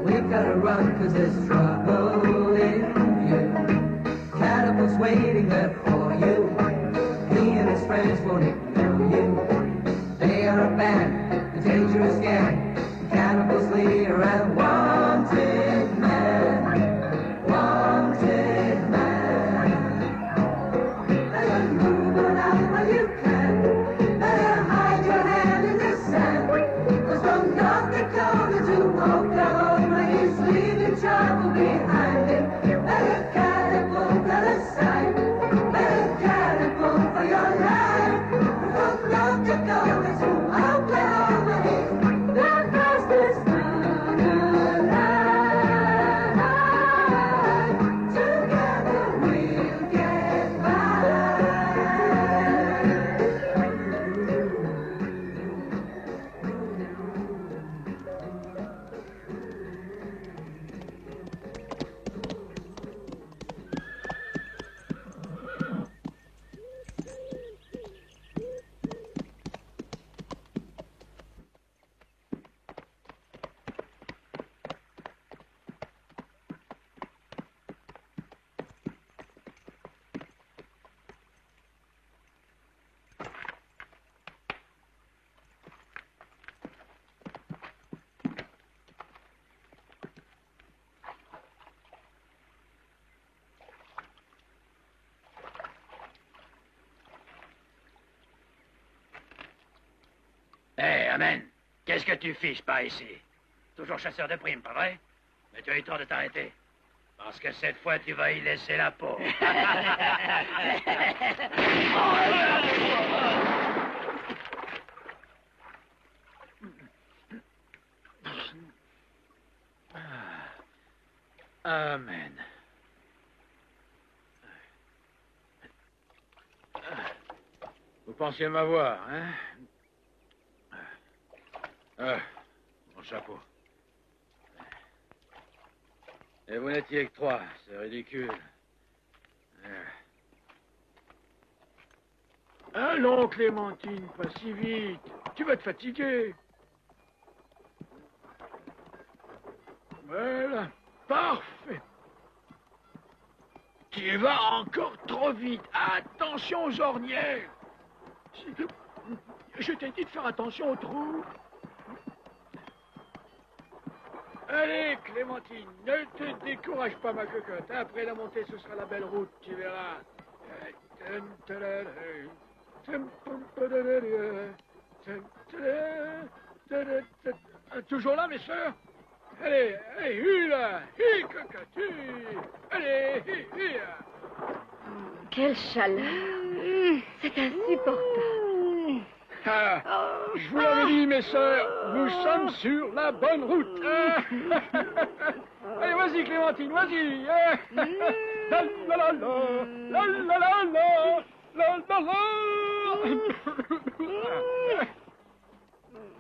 We've gotta run, cause there's trouble in you. Cannibals waiting there for you. He and his friends won't ignore you. They are a band, a dangerous gang. Cannibals leader and wanted man. Wanted man. Better move on out while you can. Better hide your hand in the sand. Cause from North Dakota to Oklahoma, he's leaving trouble behind him. Better catapult out of sight. Better catapult for your life. From North Dakota to Oklahoma, he's the fastest man alive. Together we'll get by. Hé, Amen, qu'est-ce que tu fiches par ici? Toujours chasseur de primes, pas vrai? Mais tu as eu tort de t'arrêter. Parce que cette fois, tu vas y laisser la peau. Amen. Vous pensiez m'avoir, hein? Mon chapeau. Et vous n'étiez que 3, c'est ridicule. Allons, Clémentine, pas si vite. Tu vas te fatiguer. Voilà, parfait. Tu vas encore trop vite. Attention aux ornières. Je t'ai dit de faire attention aux trous. Allez, Clémentine, ne te décourage pas, ma cocotte. Après la montée, ce sera la belle route, tu verras. Toujours là, mes sœurs? Allez, allez, hula, cocotte, allez, hula. Quelle chaleur! C'est insupportable. Ah, je vous l'avais dit, mes sœurs, nous sommes sur la bonne route. Allez, vas-y, Clémentine, vas-y. La la la la, la la la la, la la.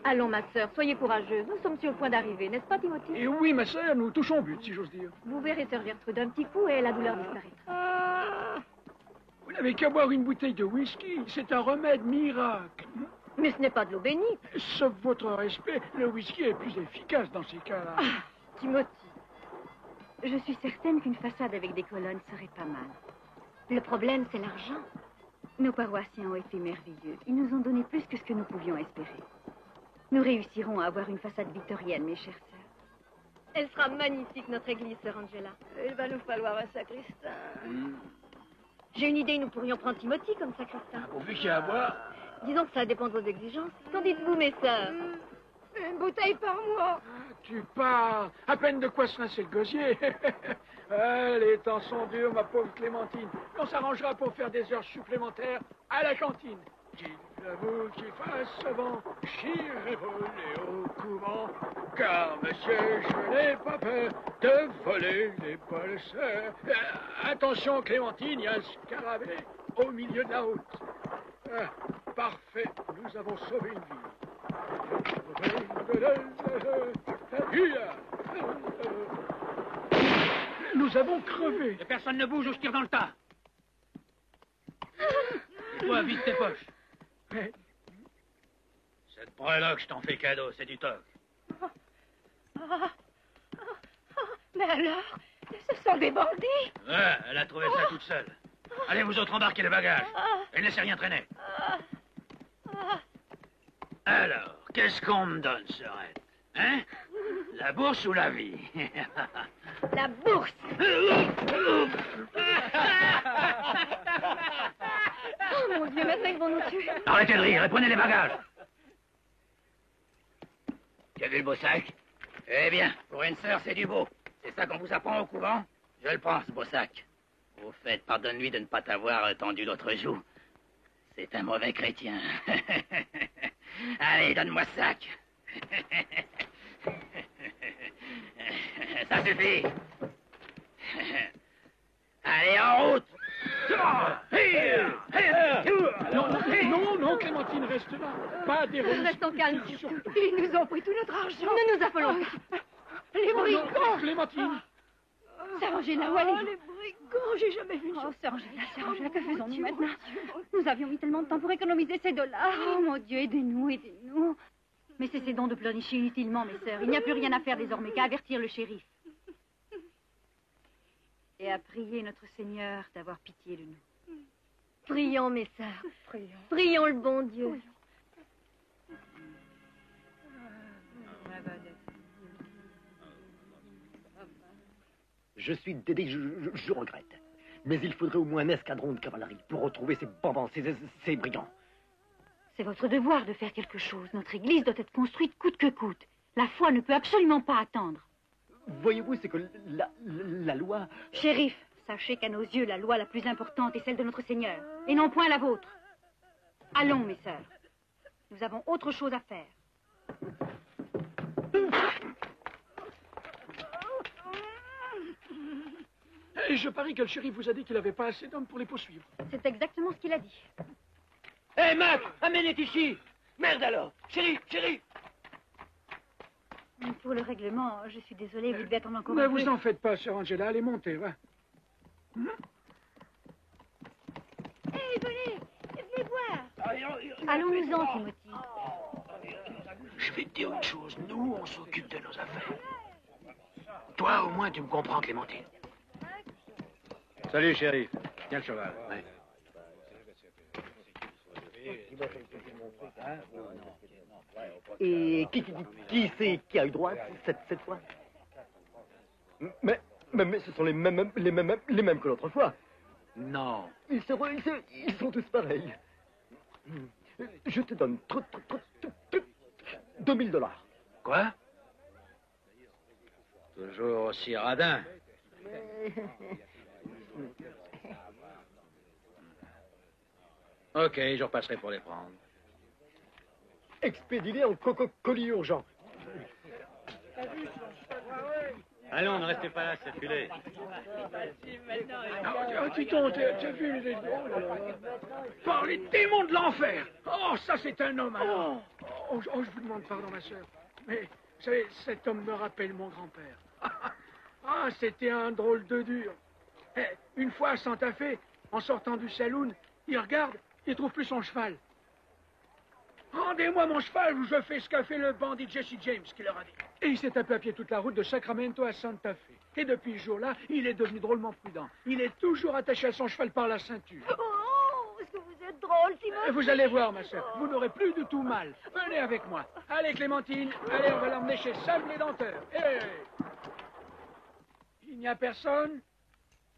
Allons, ma sœur, soyez courageuse. Nous sommes sur le point d'arriver, n'est-ce pas, Timothy? Et oui, ma sœur, nous touchons au but, si j'ose dire. Vous verrez Sœur Gertrude un petit coup et la douleur disparaîtra. Vous n'avez qu'à boire une bouteille de whisky, c'est un remède miracle. Mais ce n'est pas de l'eau bénite. Sauf votre respect, le whisky est plus efficace dans ces cas-là. Ah, Timothy, je suis certaine qu'une façade avec des colonnes serait pas mal. Le problème, c'est l'argent. Nos paroissiens ont été merveilleux. Ils nous ont donné plus que ce que nous pouvions espérer. Nous réussirons à avoir une façade victorienne, mes chères sœurs. Elle sera magnifique, notre église, Sœur Angela. Il va nous falloir un sacristain. J'ai une idée, nous pourrions prendre Timothy comme sacristain. Pourvu qu'il y a à boire. Disons que ça dépend de vos exigences. Qu'en dites-vous, mes sœurs? Une bouteille par mois. Tu parles. À peine de quoi se rincer le gosier. Les temps sont durs, ma pauvre Clémentine. On s'arrangera pour faire des heures supplémentaires à la cantine. Qu'il avoue qu'il fasse vent, j'irai voler au couvent. Car, monsieur, je n'ai pas peur de voler les bolseurs. Attention, Clémentine, il y a un scarabée au milieu de la route. Parfait, nous avons sauvé une vie. Nous avons crevé. Et personne ne bouge ou je tire dans le tas. Et toi, vide tes poches. Mais Cette breloque, je t'en fais cadeau, c'est du toc. Mais alors, ce sont des bandits. Ouais, elle a trouvé ça toute seule. Allez, vous autres, embarquez les bagages. Et ne laissez rien traîner. Alors, qu'est-ce qu'on me donne, Serette? Hein? La bourse ou la vie? La bourse. Oh mon Dieu, maintenant ils vont nous tuer. Arrêtez de rire et prenez les bagages. Tu as vu le beau sac? Eh bien, pour une sœur, c'est du beau. C'est ça qu'on vous apprend au couvent? Je le prends, ce beau sac. Au fait, pardonne-lui de ne pas t'avoir tendu l'autre joue. C'est un mauvais chrétien. Allez, donne-moi ce sac. Ça suffit. Allez, en route. Non, Clémentine, reste là. Pas d'héroïsme. Restons calmes, surtout. Ils nous ont pris tout notre argent. Ne nous affolons pas. Les brigands. Clémentine. Sœur Angela, où allez-vous? Les brigands, j'ai jamais vu. Oh, Sœur Angela, que faisons-nous maintenant? Nous avions mis tellement de temps pour économiser ces dollars. Oh, mon Dieu, aidez-nous, aidez-nous. Mais cessez donc de pleurnicher inutilement, mes sœurs. Il n'y a plus rien à faire désormais qu'à avertir le shérif. Et à prier notre Seigneur d'avoir pitié de nous. Prions, mes sœurs. Prions le bon Dieu. Je suis dédé, je regrette. Mais il faudrait au moins un escadron de cavalerie pour retrouver ces bambins, ces brigands. C'est votre devoir de faire quelque chose. Notre église doit être construite coûte que coûte. La foi ne peut absolument pas attendre. Voyez-vous, c'est que la loi... Shérif, sachez qu'à nos yeux, la loi la plus importante est celle de notre Seigneur, et non point la vôtre. Allons, mes sœurs. Nous avons autre chose à faire. Et je parie que le shérif vous a dit qu'il n'avait pas assez d'hommes pour les poursuivre. C'est exactement ce qu'il a dit. Hé, Mac, amenez ici. Merde alors. Chérie. Pour le règlement, je suis désolée, vous devez attendre encore Ne un peu. vous en faites pas, sœur Angela. Allez, montez, va. Hé, venez voir. Allons-nous-en, Timothy. Je vais te dire une chose. Nous, on s'occupe de nos affaires. Toi, au moins, tu me comprends, Clémentine. Salut, shérif. Tiens le cheval. Ouais. Et qui c'est qui a eu droit cette fois? Mais ce sont les mêmes que l'autre fois. Non. Ils sont tous pareils. Je te donne 2000 $. Quoi? Toujours aussi radin. Ok, je repasserai pour les prendre. Expédiez en colis urgent. Allons, ne restez pas là, circulez. Dis donc, t'as vu les... Oh là là. Par les démons de l'enfer. Oh, ça, c'est un homme, alors. Oh, je vous demande pardon, ma sœur. Mais, vous savez, cet homme me rappelle mon grand-père. Ah, c'était un drôle de dur. Eh, une fois à Santa Fe, en sortant du saloon, il regarde, il trouve plus son cheval. Rendez-moi mon cheval ou je fais ce qu'a fait le bandit Jesse James, qui leur a dit. Et il s'est tapé à pied toute la route de Sacramento à Santa Fe. Et depuis ce jour-là, il est devenu drôlement prudent. Il est toujours attaché à son cheval par la ceinture. Oh, est-ce que vous êtes drôle, Timothy? Vous allez voir, ma soeur, vous n'aurez plus du tout mal. Venez avec moi. Allez, Clémentine, allez, on va l'emmener chez Sam l'édenteur. Hey. Il n'y a personne?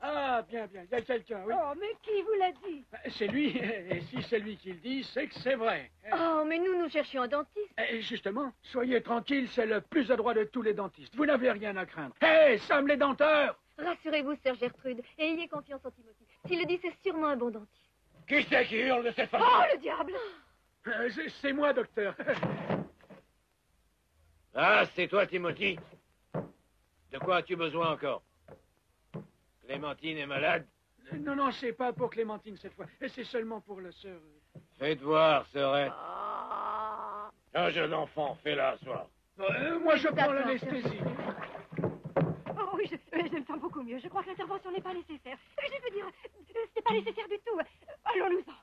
Ah, bien, il y a quelqu'un, oui. Oh, mais qui vous l'a dit? C'est lui, et si c'est lui qui le dit, c'est que c'est vrai. Oh, mais nous cherchions un dentiste. Et justement, soyez tranquille, c'est le plus adroit de tous les dentistes. Vous n'avez rien à craindre. Hé, Sam l'édenteur! Rassurez-vous, sœur Gertrude, et ayez confiance en Timothy. S'il le dit, c'est sûrement un bon dentiste. Qui c'est qui hurle de cette façon? Oh, le diable! C'est moi, docteur. Ah, c'est toi, Timothy. De quoi as-tu besoin encore? Clémentine est malade? Non, c'est pas pour Clémentine cette fois. C'est seulement pour la sœur. Faites voir, Serette. Ah. Un jeune enfant, fais-la asseoir. Moi, je prends D'accord, l'anesthésie. Oh oui, je me sens beaucoup mieux. Je crois que l'intervention n'est pas nécessaire. Je veux dire, ce n'est pas nécessaire du tout. Allons-nous-en.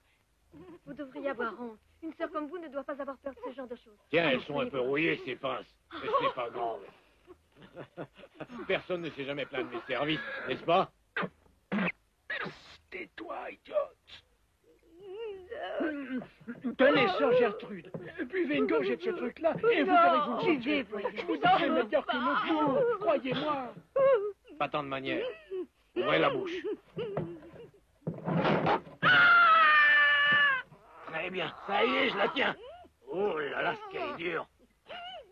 Vous devriez avoir honte. Une sœur comme vous ne doit pas avoir peur de ce genre de choses. Tiens, elles sont un peu rouillées, ces pinces. Mais ce n'est pas grave. Personne ne s'est jamais plaint de mes services, n'est-ce pas? Tais-toi, idiote. Tenez, sœur Gertrude, buvez une gorgée de ce truc-là et vous verrez que vous me buvez, sentez. voyons. Je vous dirai meilleur que nos vous, croyez-moi. Pas tant de manières. Ouvrez la bouche. Très bien, ça y est, je la tiens. Oh là là, ce qu'elle est dure.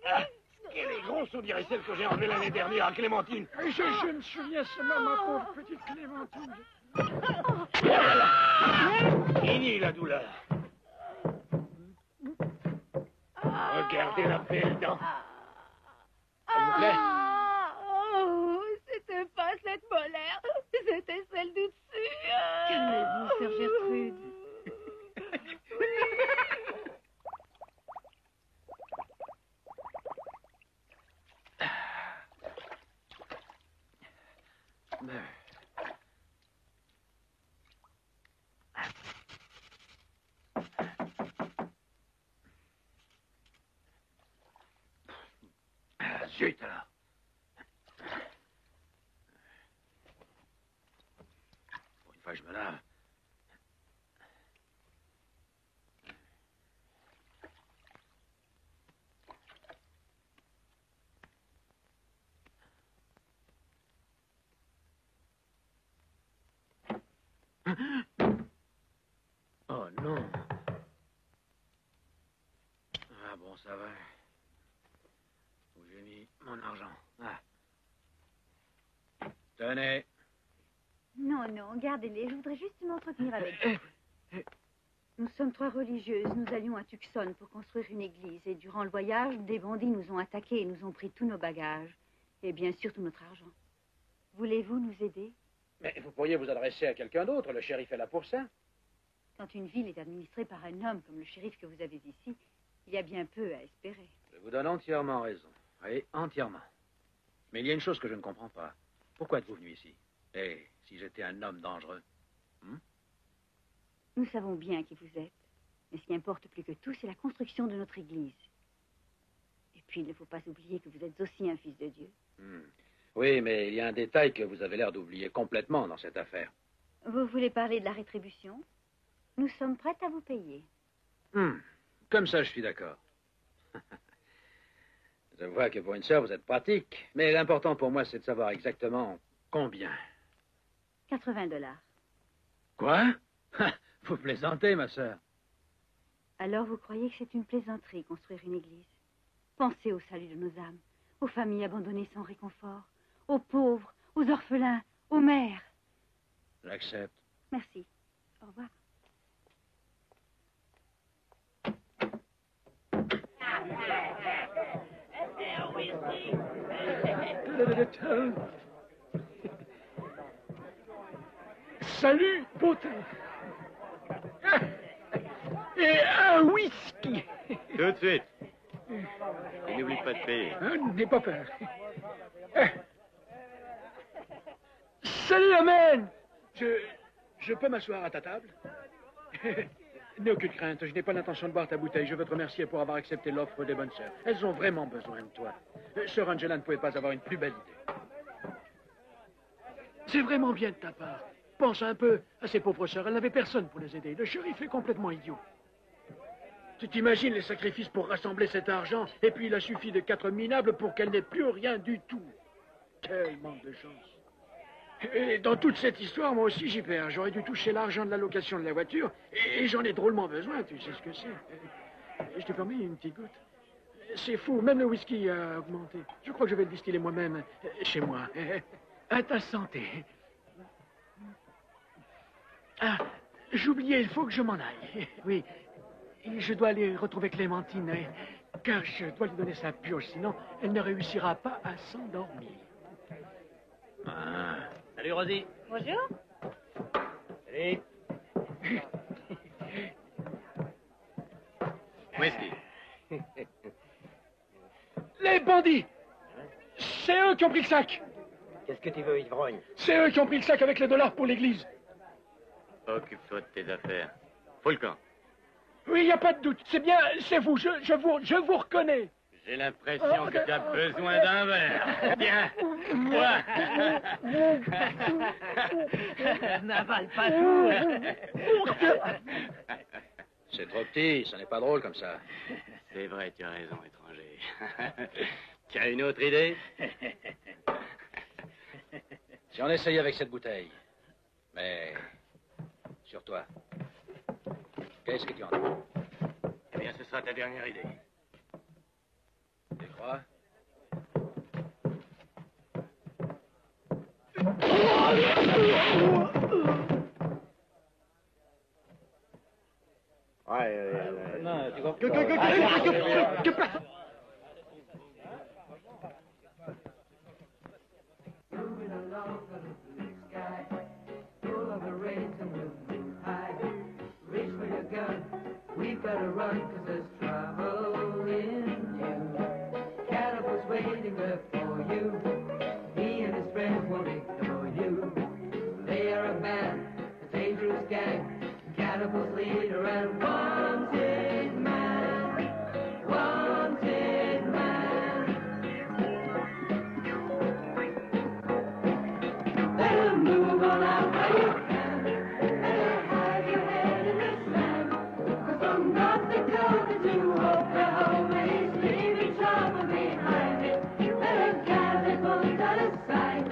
Ah, ce qu'elle est grosse, on dirait celle que j'ai enlevée l'année dernière à Clémentine. Je me souviens, c'est ma pauvre petite Clémentine. Fini la douleur. Regardez la belle dent. Ça vous plaît? Oh, c'était pas cette molaire, c'était celle du dessus. Calmez-vous, sœur Gertrude. Zut alors. Pour une fois, je me lave. Oh non. Ah bon, ça va. Où j'ai mis mon argent. Ah. Tenez. Non, non, gardez-les. Je voudrais juste m'entretenir avec vous. Nous sommes 3 religieuses. Nous allions à Tucson pour construire une église. Et durant le voyage, des bandits nous ont attaqués et nous ont pris tous nos bagages. Et bien sûr, tout notre argent. Voulez-vous nous aider? Mais vous pourriez vous adresser à quelqu'un d'autre. Le shérif est là pour ça. Quand une ville est administrée par un homme comme le shérif que vous avez ici, il y a bien peu à espérer. Je vous donne entièrement raison. Oui, entièrement. Mais il y a une chose que je ne comprends pas. Pourquoi êtes-vous venu ici? Et si j'étais un homme dangereux? Nous savons bien qui vous êtes. Mais ce qui importe plus que tout, c'est la construction de notre église. Et puis, il ne faut pas oublier que vous êtes aussi un fils de Dieu. Oui, mais il y a un détail que vous avez l'air d'oublier complètement dans cette affaire. Vous voulez parler de la rétribution? Nous sommes prêtes à vous payer. Comme ça, je suis d'accord. Je vois que pour une sœur, vous êtes pratique. Mais l'important pour moi, c'est de savoir exactement combien. $80. Quoi? Vous plaisantez, ma sœur. Alors vous croyez que c'est une plaisanterie, construire une église? Pensez au salut de nos âmes, aux familles abandonnées sans réconfort, aux pauvres, aux orphelins, aux mères. J'accepte. Merci. Au revoir. Salut, potin. Et un whisky. Tout de suite. Et n'oublie pas de payer. N'aie pas peur. Salut, Amen. Je peux m'asseoir à ta table? N'aie aucune crainte, je n'ai pas l'intention de boire ta bouteille. Je veux te remercier pour avoir accepté l'offre des bonnes sœurs. Elles ont vraiment besoin de toi. Sœur Angela ne pouvait pas avoir une plus belle idée. C'est vraiment bien de ta part. Pense un peu à ces pauvres sœurs. Elles n'avaient personne pour les aider. Le shérif est complètement idiot. Tu t'imagines les sacrifices pour rassembler cet argent, et puis il a suffi de 4 minables pour qu'elle n'ait plus rien du tout. Quel manque de chance. Et dans toute cette histoire, moi aussi j'y perds. J'aurais dû toucher l'argent de la location de la voiture, et j'en ai drôlement besoin, tu sais ce que c'est. Je te permets une petite goutte. C'est fou, même le whisky a augmenté. Je crois que je vais le distiller moi-même, chez moi. À ta santé. Ah, j'oubliais, il faut que je m'en aille. Oui, je dois aller retrouver Clémentine, car je dois lui donner sa pioche, sinon elle ne réussira pas à s'endormir. Salut, Rosie. Bonjour. Salut. Whisky. Les bandits! C'est eux qui ont pris le sac! Qu'est-ce que tu veux, ivrogne? C'est eux qui ont pris le sac avec les dollars pour l'église. Occupe-toi de tes affaires. Faut le camp. Oui, il n'y a pas de doute. C'est bien, c'est vous. Je vous reconnais. J'ai l'impression que tu as besoin d'un verre. Tiens, bois. N'avale pas tout. C'est trop petit, ça n'est pas drôle comme ça. C'est vrai, tu as raison, étranger. Tu as une autre idée? Si on essayait avec cette bouteille. Mais... sur toi. Qu'est-ce que tu en dis? Eh bien, ce sera ta dernière idée. Tu crois? Non, tu comprends. Moving along on the blue sky, full of the rains and we'll move high. Reach for your gun, we've got to run 'cause there's trouble in you. Cannibals waiting there for you. He and his friends won't ignore you. They are a band, a dangerous gang. Cannibals leader and wanted man. Wanted man. Better move on out where you can. Better hide your head in the sand. 'Cause from North Dakota to Oklahoma, he's leaving trouble behind it. Better cannibal out of sight.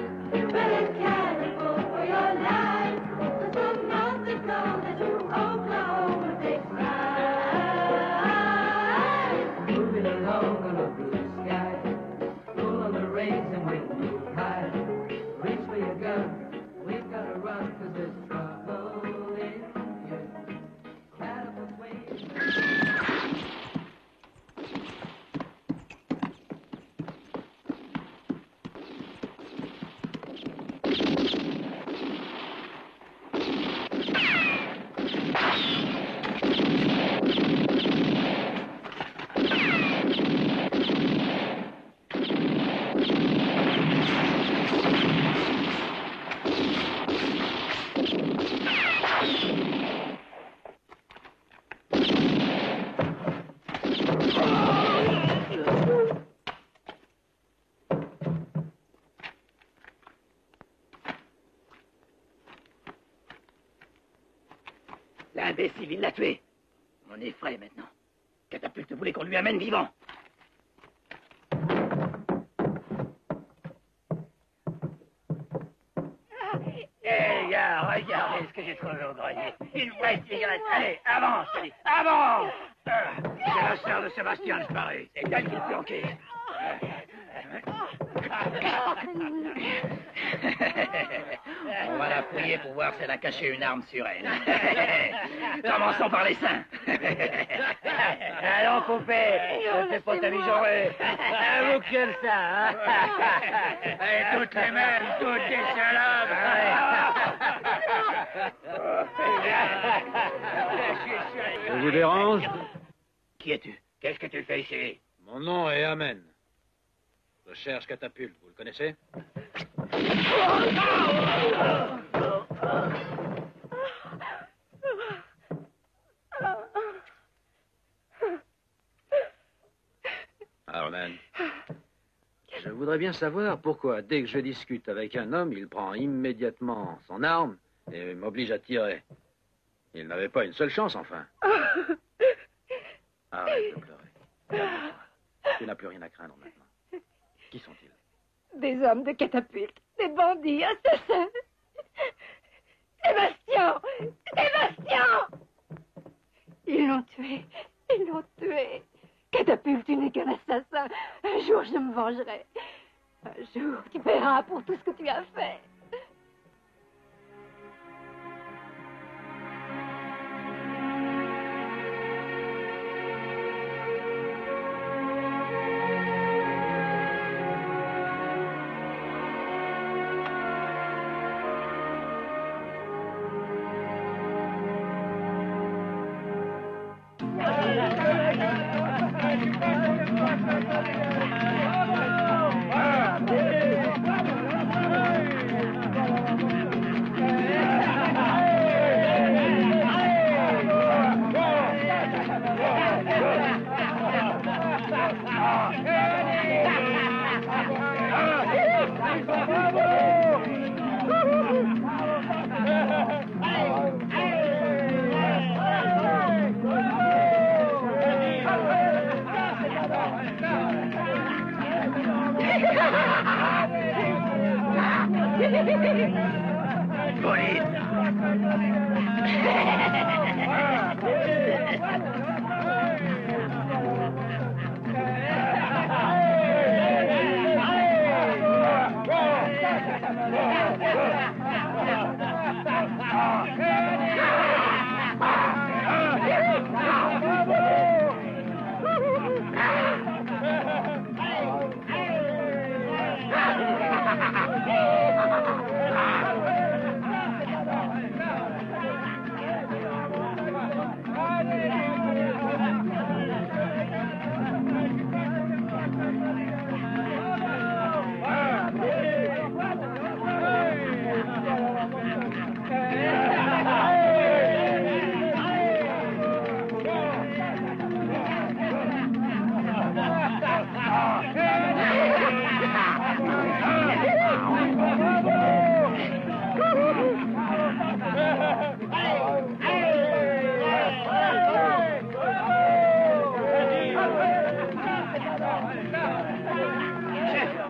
Better cannibal for your life. 'Cause from North Dakota to Oklahoma takes ride. Moving along on a blue sky, full of the rains and we'll move high. Reach for your gun, we've got to run 'cause there's trouble in you. Cannibals waiting. L'imbécile, il l'a tué. On est frais maintenant. Catapulte voulait qu'on lui amène vivant. Eh gars, regardez ce que j'ai trouvé au grenier. Une vraie cigarette. Allez, avance, allez, avance. C'est la sœur de Sébastien disparu. C'est elle qui le planqué. On va la fouiller pour voir si elle a caché une arme sur elle. Commençons par les seins. Allons, poupée, ne fais pas ta mijaurée. Avoue que j'aime ça, hein. Et toutes les mêmes, toutes des salopes. Je vous dérange? Qui es-tu? Qu'est-ce que tu fais ici? Mon nom est Amen. Je cherche Catapulte, vous le connaissez? Amen. Je voudrais bien savoir pourquoi, dès que je discute avec un homme, il prend immédiatement son arme et m'oblige à tirer. Il n'avait pas une seule chance, enfin. Arrête de pleurer. Tu n'as plus rien à craindre maintenant. Qui sont-ils? Des hommes de catapulte, des bandits, assassins. Sébastien! Sébastien! Ils l'ont tué. Ils l'ont tué. Catapulte, tu n'es qu'un assassin. Un jour, je me vengerai. Un jour, tu paieras pour tout ce que tu as fait.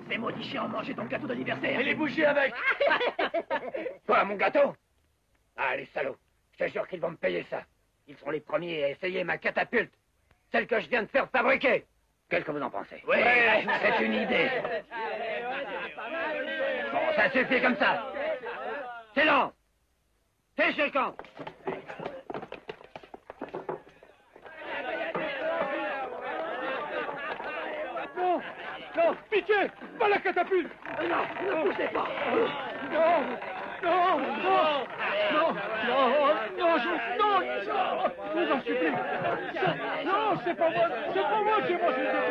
Ces maudits chiens ont mangé ton gâteau d'anniversaire. Et les bougies avec. Quoi, mon gâteau? Ah, les salauds. Je te jure qu'ils vont me payer ça. Ils seront les premiers à essayer ma catapulte. Celle que je viens de faire fabriquer. Qu'est-ce que vous en pensez? Oui, c'est une idée. Bon, ça suffit comme ça. Silence. Fichez le camp. Non, non, pitié, pas la catapulte. Non, ne poussez pas. Non, non, non, non, non, non, je vous en supplie. Non, c'est pas moi qui ai mangé le gâteau.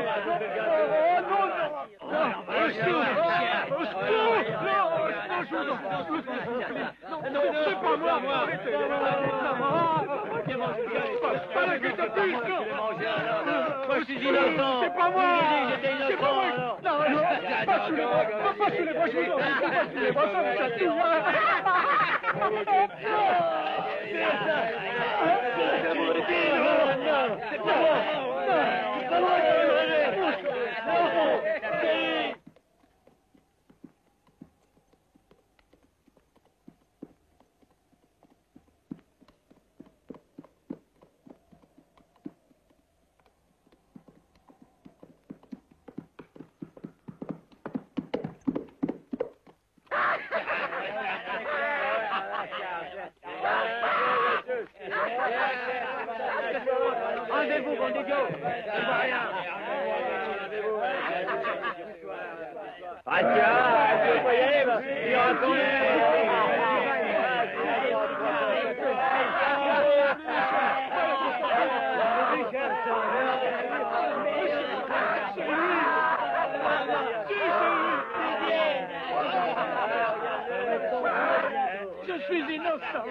Non, au secours, non, c'est pas moi. Pas la catapulte, non. Moi, je suis innocent. C'est pas moi. C'est pas moi. Non, pas sous les bras, pas sous les bras, je vous en prie, pas sous les bras, ça me chatouille. Enlevez-vous, bon idiot. Je vois rien. Ah tiens, vous voyez, il raconte. Je suis innocent.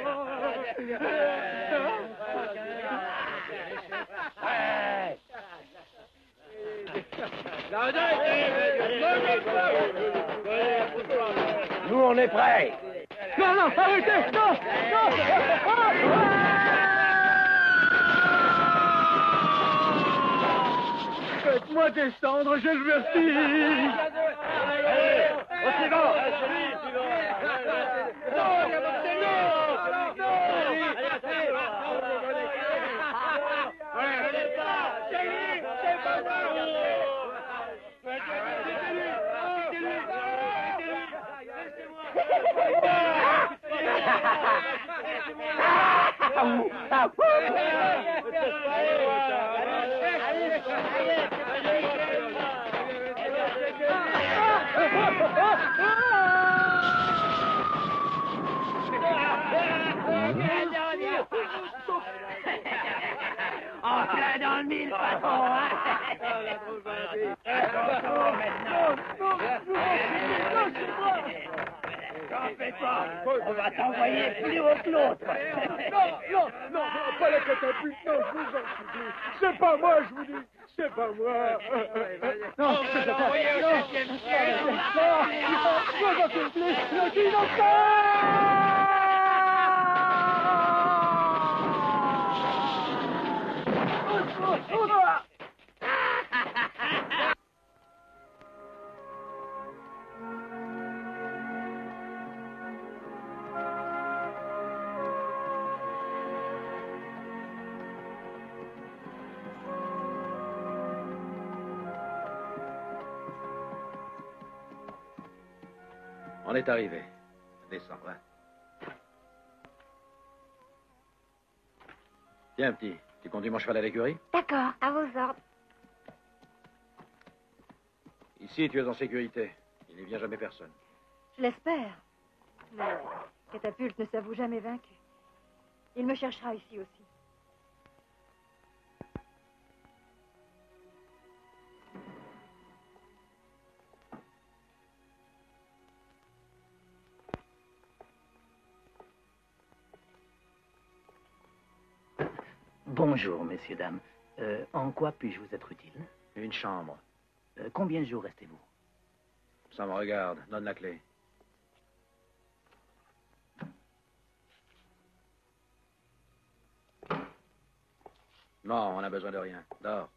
Nous, on est prêts. Non, non, arrêtez, non, non. Faites-moi descendre, je le remercie. Au suivant. En plein dans le mille, patron, hein? Attention, maintenant. T'en fais pas. On va t'envoyer plus haut que l'autre. Non, pas la catapulte, non, je vous en supplie. C'est pas moi, je vous dis. C'est pas moi. Non, c'est pas moi. Non, je vous en supplie. Je suis innocent. On est arrivé. Descends, va. Tiens, petit, tu conduis mon cheval à l'écurie? D'accord, à vos ordres. Ici, tu es en sécurité. Il n'y vient jamais personne. Je l'espère. Mais Catapulte ne s'avoue jamais vaincu. Il me cherchera ici aussi. Bonjour, messieurs, dames. En quoi puis-je vous être utile? Une chambre. Combien de jours restez-vous? Ça me regarde. Donne la clé. Non, on n'a besoin de rien. Dors.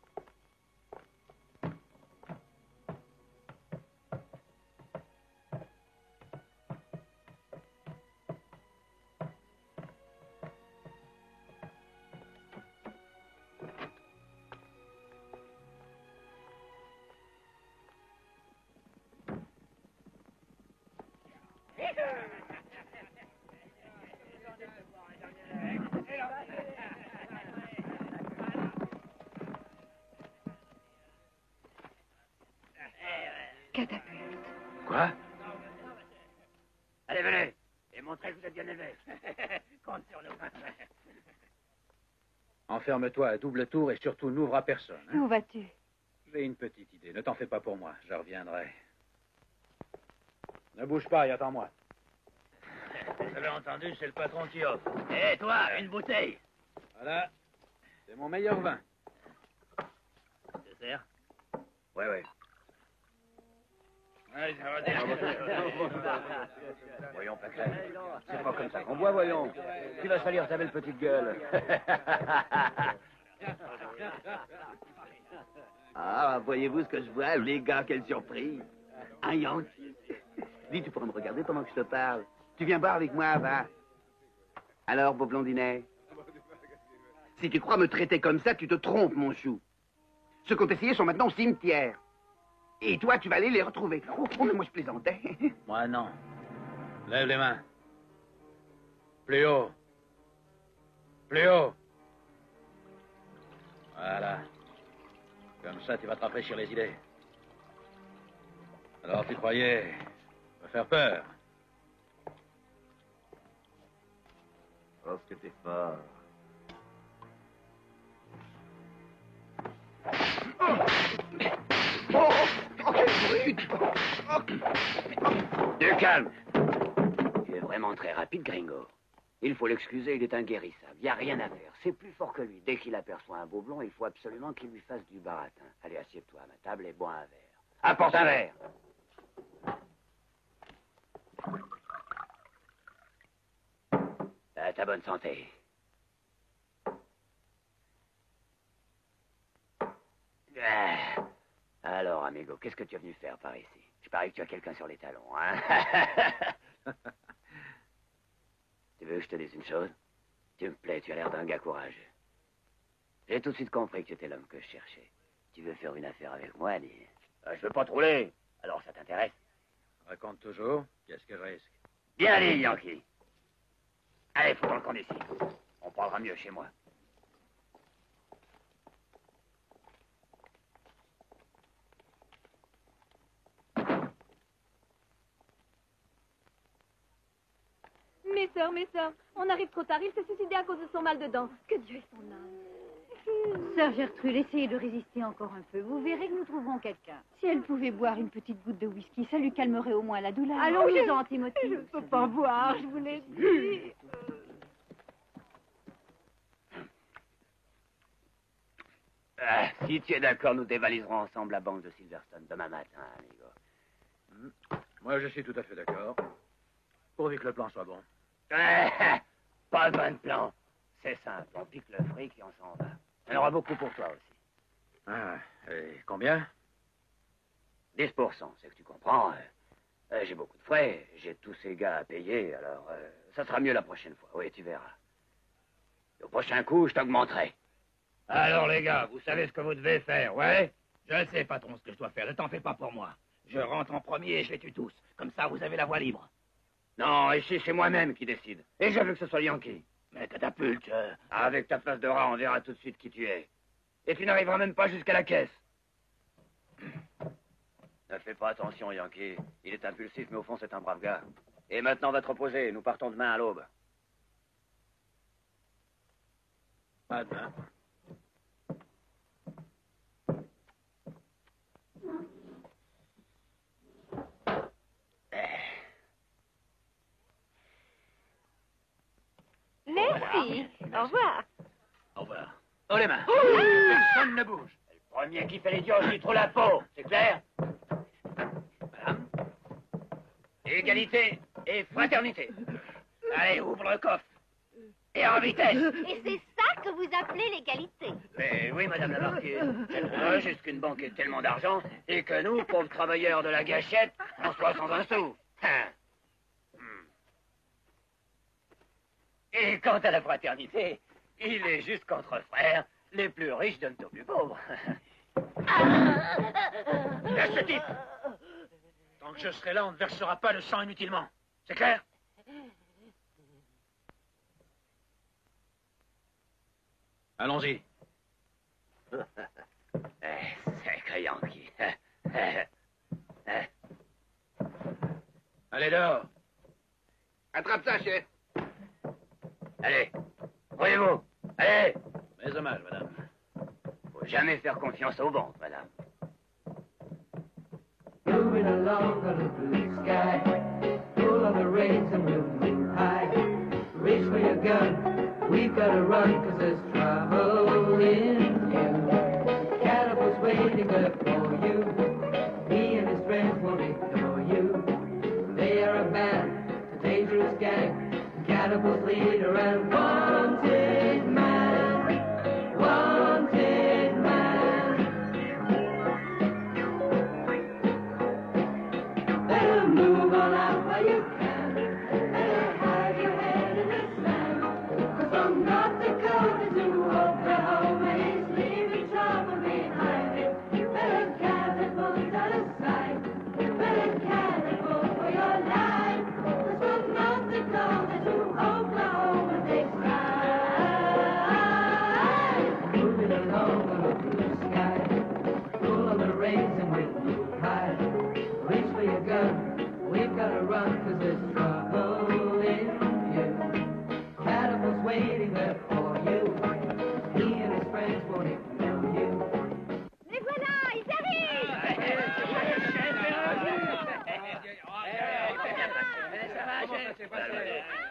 Catapulte. Quoi? Allez, venez. Et montrez que vous êtes bien élevé. Compte sur nous. Enferme-toi à double tour et surtout n'ouvre à personne. Hein? Où vas-tu? J'ai une petite idée. Ne t'en fais pas pour moi. Je reviendrai. Ne bouge pas et attends-moi. Vous avez entendu, c'est le patron qui offre. Hé, toi, une bouteille. Voilà. C'est mon meilleur vin. Dessert? Ouais, ouais. Ouais, ça va bien. Voyons, Paclet. C'est pas comme ça qu'on boit, voyons. Tu vas salir ta belle petite gueule. Ah, voyez-vous ce que je vois, les gars, quelle surprise. Un Yankee. Dis, tu pourras me regarder pendant que je te parle. Tu viens boire avec moi, va. Alors, beau blondinet? Si tu crois me traiter comme ça, tu te trompes, mon chou. Ceux qui ont essayé sont maintenant au cimetière. Et toi, tu vas aller les retrouver. Oh, mais moi, je plaisantais. Moi, non. Lève les mains. Plus haut. Plus haut. Voilà. Comme ça, tu vas te rafraîchir les idées. Alors, tu croyais me faire peur? Oh, ce que t'es fort. Du calme. Tu es vraiment très rapide, Gringo. Il faut l'excuser, il est inguérissable. Il n'y a rien à faire. C'est plus fort que lui. Dès qu'il aperçoit un beau blond, il faut absolument qu'il lui fasse du baratin. Allez, assieds-toi à ma table et bois un verre. Apporte un verre. À ta bonne santé. Ah. Alors, amigo, qu'est-ce que tu es venu faire par ici? Je parie que tu as quelqu'un sur les talons, hein? Tu veux que je te dise une chose? Tu me plais, tu as l'air d'un gars courageux. J'ai tout de suite compris que tu étais l'homme que je cherchais. Tu veux faire une affaire avec moi, dis? Je veux pas te rouler. Alors, ça t'intéresse? Raconte toujours. Qu'est-ce que je risque? Bien dit, Yankee. Allez, faut qu'on le ici. On parlera mieux chez moi. Mes sœurs, on arrive trop tard. Il s'est suicidé à cause de son mal de dents. Que Dieu ait son âme. Sœur Gertrude, essayez de résister encore un peu. Vous verrez que nous trouverons quelqu'un. Si elle pouvait boire une petite goutte de whisky, ça lui calmerait au moins la douleur. Allons-y-en, Timothy. Je ne peux pas boire, je vous l'ai dit. Si tu es d'accord, nous dévaliserons ensemble la banque de Silverstone demain matin, amigo. Moi, je suis tout à fait d'accord. Pourvu que le plan soit bon. Pas de bon plan. C'est simple, on pique le fric et on s'en va. Il y en aura beaucoup pour toi aussi. Ah, et combien? 10%, c'est que tu comprends. J'ai beaucoup de frais, j'ai tous ces gars à payer, alors ça sera mieux la prochaine fois. Oui, tu verras. Au prochain coup, je t'augmenterai. Alors, les gars, vous savez ce que vous devez faire, ouais? Je sais, patron, ce que je dois faire. Ne t'en fais pas pour moi. Je rentre en premier et je les tue tous. Comme ça, vous avez la voie libre. Non, ici, c'est moi-même qui décide. Et je veux que ce soit Yankee. Mais catapulte... Avec ta face de rat, on verra tout de suite qui tu es. Et tu n'arriveras même pas jusqu'à la caisse. Ne fais pas attention, Yankee. Il est impulsif, mais au fond, c'est un brave gars. Et maintenant, on va te reposer. Nous partons demain à l'aube. À demain. Merci. Au revoir. Au revoir. Oh, les mains. Personne ne bouge. Le premier qui fait l'idiot, je lui trouve la peau. C'est clair? Madame. Égalité et fraternité. Allez, ouvre le coffre. Et en vitesse. Et c'est ça que vous appelez l'égalité. Mais oui, madame la marquise. C'est dommage, juste qu'une banque ait tellement d'argent et que nous, pauvres travailleurs de la gâchette, on soit sans un sou. Hein. Et quant à la fraternité, il est juste qu'entre frères, les plus riches donnent aux plus pauvres. Laisse ce type. Tant que je serai là, on ne versera pas le sang inutilement. C'est clair? Allons-y. Sacré Yankee. Allez dehors. Attrape ça, chef. Allez, voyez-vous. Allez. Mes hommages, madame. Faut jamais faire confiance aux banques, madame. Moving along on a blue sky, full of the rains and we'll move high. Reach for your gun, we've got to run 'cause there's trouble in you. Catapult's waiting there for you. He and his friends won't ignore you. They are a band, a dangerous gang. Catapult's leader and wanted man, wanted man. They'll move on out while you can. Better hide your head in the sand. 'Cause from North Dakota to Oklahoma, he's leaving trouble behind him. Better catapult out of sight. Better catapult for your life. 'Cause from North Dakota to Oklahoma, they fly. Moving along on a blue sky, full of the rains and we'll move high. Reach for your gun, we've got to run 'cause there's trouble in you. Catapult's waiting there for you. He and his friends won't ignore you. Les voilà, ils arrivent.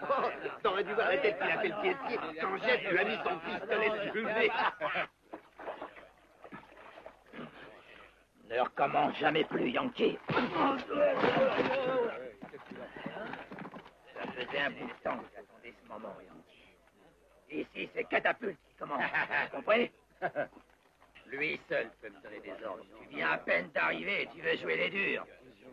Oh, t'aurais dû voir la tête qu'il a fait le caissier quand Jeff lui a mis son pistolet sur le nez. Ne recommence jamais plus, Yankee. Ça faisait un bout de temps que j'attendais ce moment, Yankee. Ici, c'est Catapulte qui commence. Vous comprenez? Lui seul peut me donner des ordres. Tu viens à peine d'arriver et tu veux jouer les durs.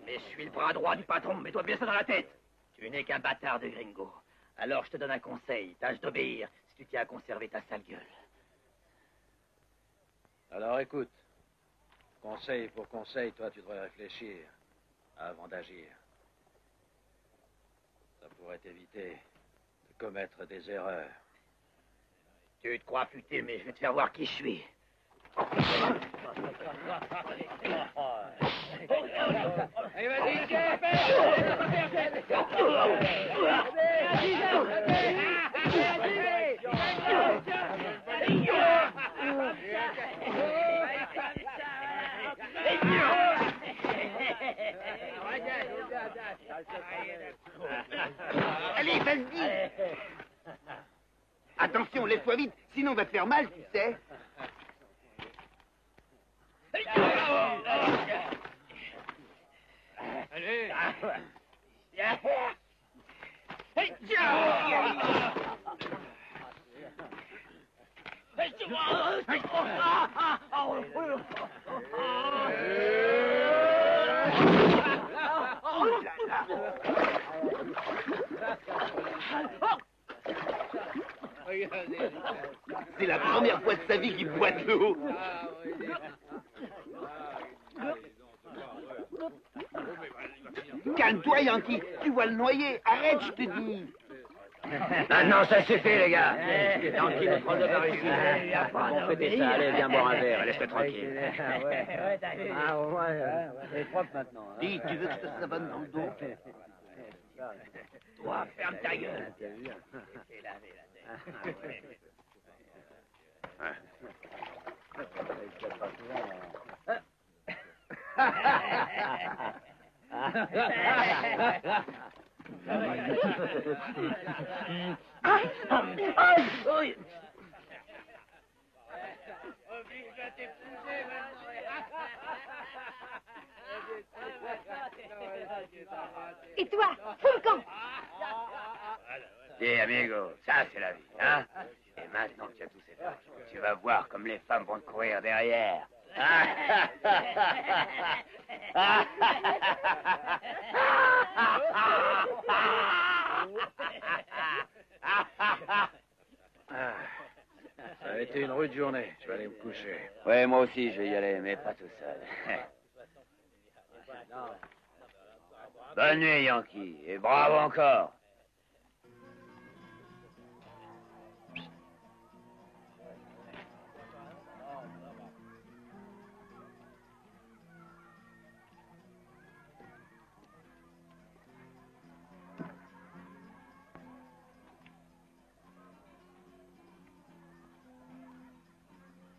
Mais je suis le bras droit du patron, mets-toi bien ça dans la tête. Tu n'es qu'un bâtard de gringo. Alors je te donne un conseil, tâche d'obéir si tu tiens à conserver ta sale gueule. Alors écoute. Conseil pour conseil, toi, tu devrais réfléchir avant d'agir. Ça pourrait t'éviter de commettre des erreurs. Tu te crois futé, mais je vais te faire voir qui je suis. Allez, vas-y, chef. Allez, vas-y. Attention, lève-toi vite, sinon on va te faire mal, tu sais. Allez. C'est la première fois de sa vie qu'il boit de l'eau. Calme-toi, Yankee. Tu vas le noyer. Arrête, je te dis. Maintenant, ça suffit, les gars. Yankee nous prend de par ici. Bon, fêtez ça. Allez, viens boire un verre et laisse-le tranquille. Ah, ouais. C'est propre maintenant. Hein. Dis, tu veux que je te savonne dans le dos? Toi, ferme ta gueule. Et toi, fous le camp. Dis, amigo, ça c'est la vie, hein? Et maintenant que tu as tous ces argent, tu vas voir comme les femmes vont te courir derrière. Ça a été une rude journée. Je vais aller me coucher. Ouais, moi aussi, je vais y aller, mais pas tout seul. Bonne nuit, Yankee, et bravo encore.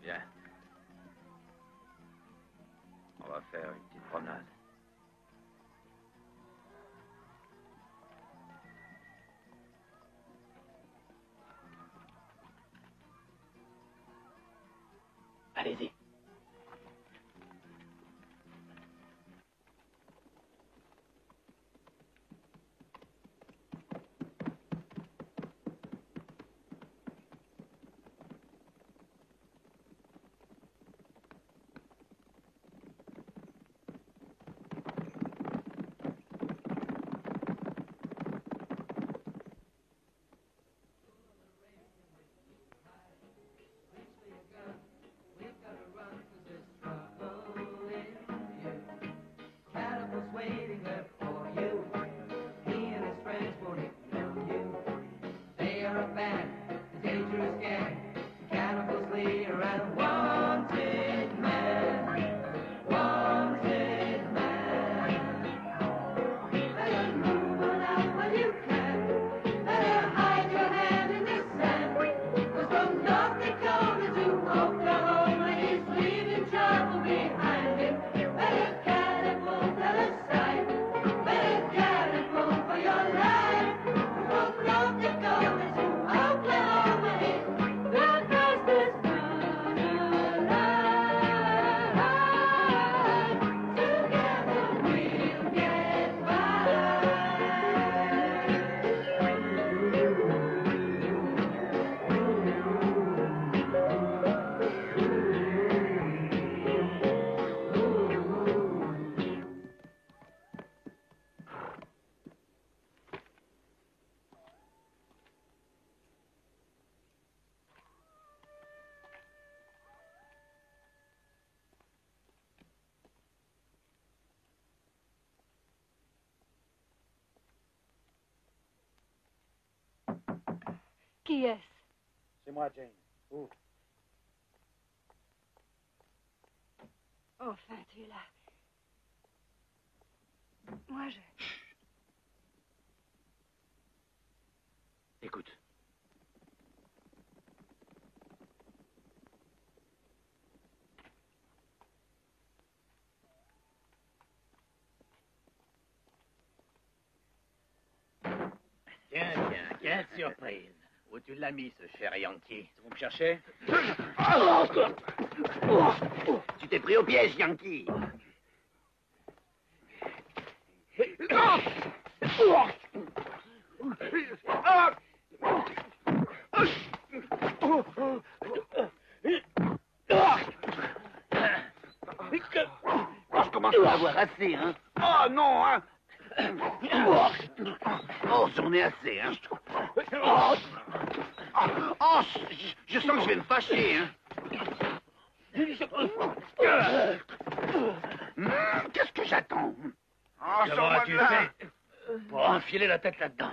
Viens. On va faire une petite promenade. Allez-y. Waiting there for you. He and his friends won't ignore you. They are a band, a dangerous gang. Cannibals lead around. Wanted man, wanted man. Better move on out while you can. Better hide your hand in the sand. 'Cause from North Dakota to Oklahoma, he's leaving trouble behind him. Better cannibal, better sight. Better cannibal for your life. From North Dakota to Oklahoma, he's the fastest man alive. Together we'll get by. Qui est-ce? C'est moi, Jane. Ouvre. Enfin, tu es là. Moi, je... Écoute. Tiens, quelle surprise. Où tu l'as mis, ce cher Yankee? Vous me cherchez? Tu t'es pris au piège, Yankee. Je commence à avoir assez, hein. Oh, non, hein. Oh, j'en ai assez, hein. Oh, je sens que je vais me fâcher, hein. Qu'est-ce que j'attends? Oh, Comment as-tu fait? enfiler la tête là-dedans.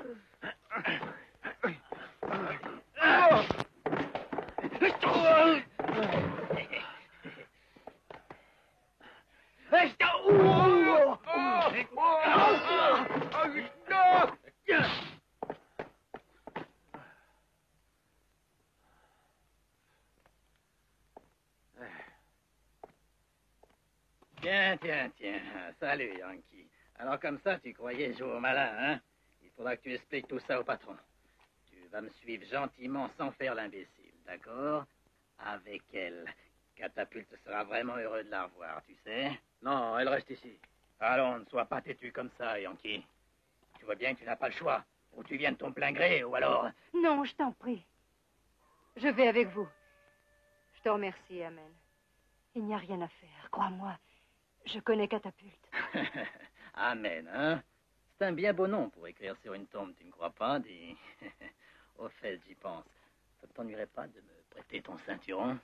Tiens. Salut, Yankee. Alors comme ça, tu croyais jouer au malin, hein? Il faudra que tu expliques tout ça au patron. Tu vas me suivre gentiment sans faire l'imbécile, d'accord? Avec elle. Catapulte sera vraiment heureux de la revoir, tu sais? Non, elle reste ici. Allons, ne sois pas têtu comme ça, Yankee. Tu vois bien que tu n'as pas le choix. Ou tu viens de ton plein gré, ou alors... Non, je t'en prie. Je vais avec vous. Je te remercie, Amen. Il n'y a rien à faire, crois-moi. Je connais Catapulte. Amen, hein? C'est un bien beau nom pour écrire sur une tombe, tu ne crois pas, dis? Au fait, j'y pense. Ça ne t'ennuierait pas de me prêter ton ceinturon?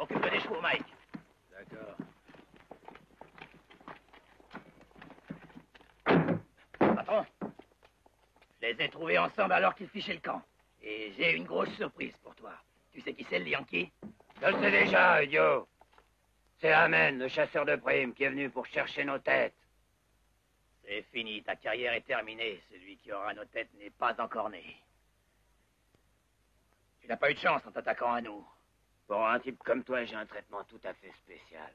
Occupe des chevaux, Mike. D'accord. Patron, je les ai trouvés ensemble alors qu'ils fichaient le camp. Et j'ai une grosse surprise pour toi. Tu sais qui c'est, le Yankee? Je le sais déjà, idiot. C'est Amen, le chasseur de primes, qui est venu pour chercher nos têtes. C'est fini, ta carrière est terminée. Celui qui aura nos têtes n'est pas encore né. Tu n'as pas eu de chance en t'attaquant à nous. Pour un type comme toi, j'ai un traitement tout à fait spécial.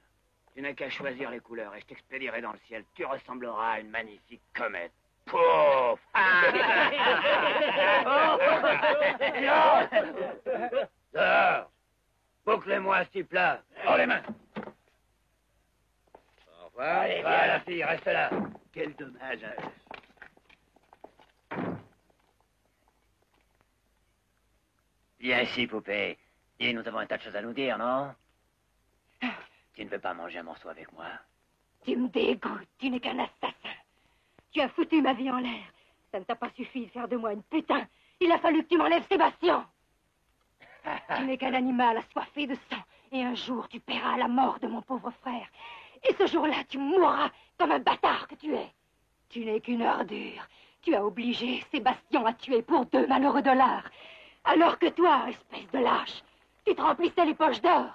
Tu n'as qu'à choisir les couleurs et je t'expédierai dans le ciel. Tu ressembleras à une magnifique comète. Pouf! Dehors! Boucle-moi ce type-là. Oh, les mains! Au revoir. Allez, viens, la fille, reste là. Quel dommage. Viens ici, poupée. Et nous avons un tas de choses à nous dire, non? Tu ne veux pas manger un morceau avec moi? Tu me dégoûtes, tu n'es qu'un assassin. Tu as foutu ma vie en l'air. Ça ne t'a pas suffi de faire de moi une putain. Il a fallu que tu m'enlèves Sébastien. Tu n'es qu'un animal assoiffé de sang. Et un jour, tu paieras la mort de mon pauvre frère. Et ce jour-là, tu mourras comme un bâtard que tu es. Tu n'es qu'une ordure. Tu as obligé Sébastien à tuer pour 2 malheureux dollars. Alors que toi, espèce de lâche, tu te remplissais les poches d'or.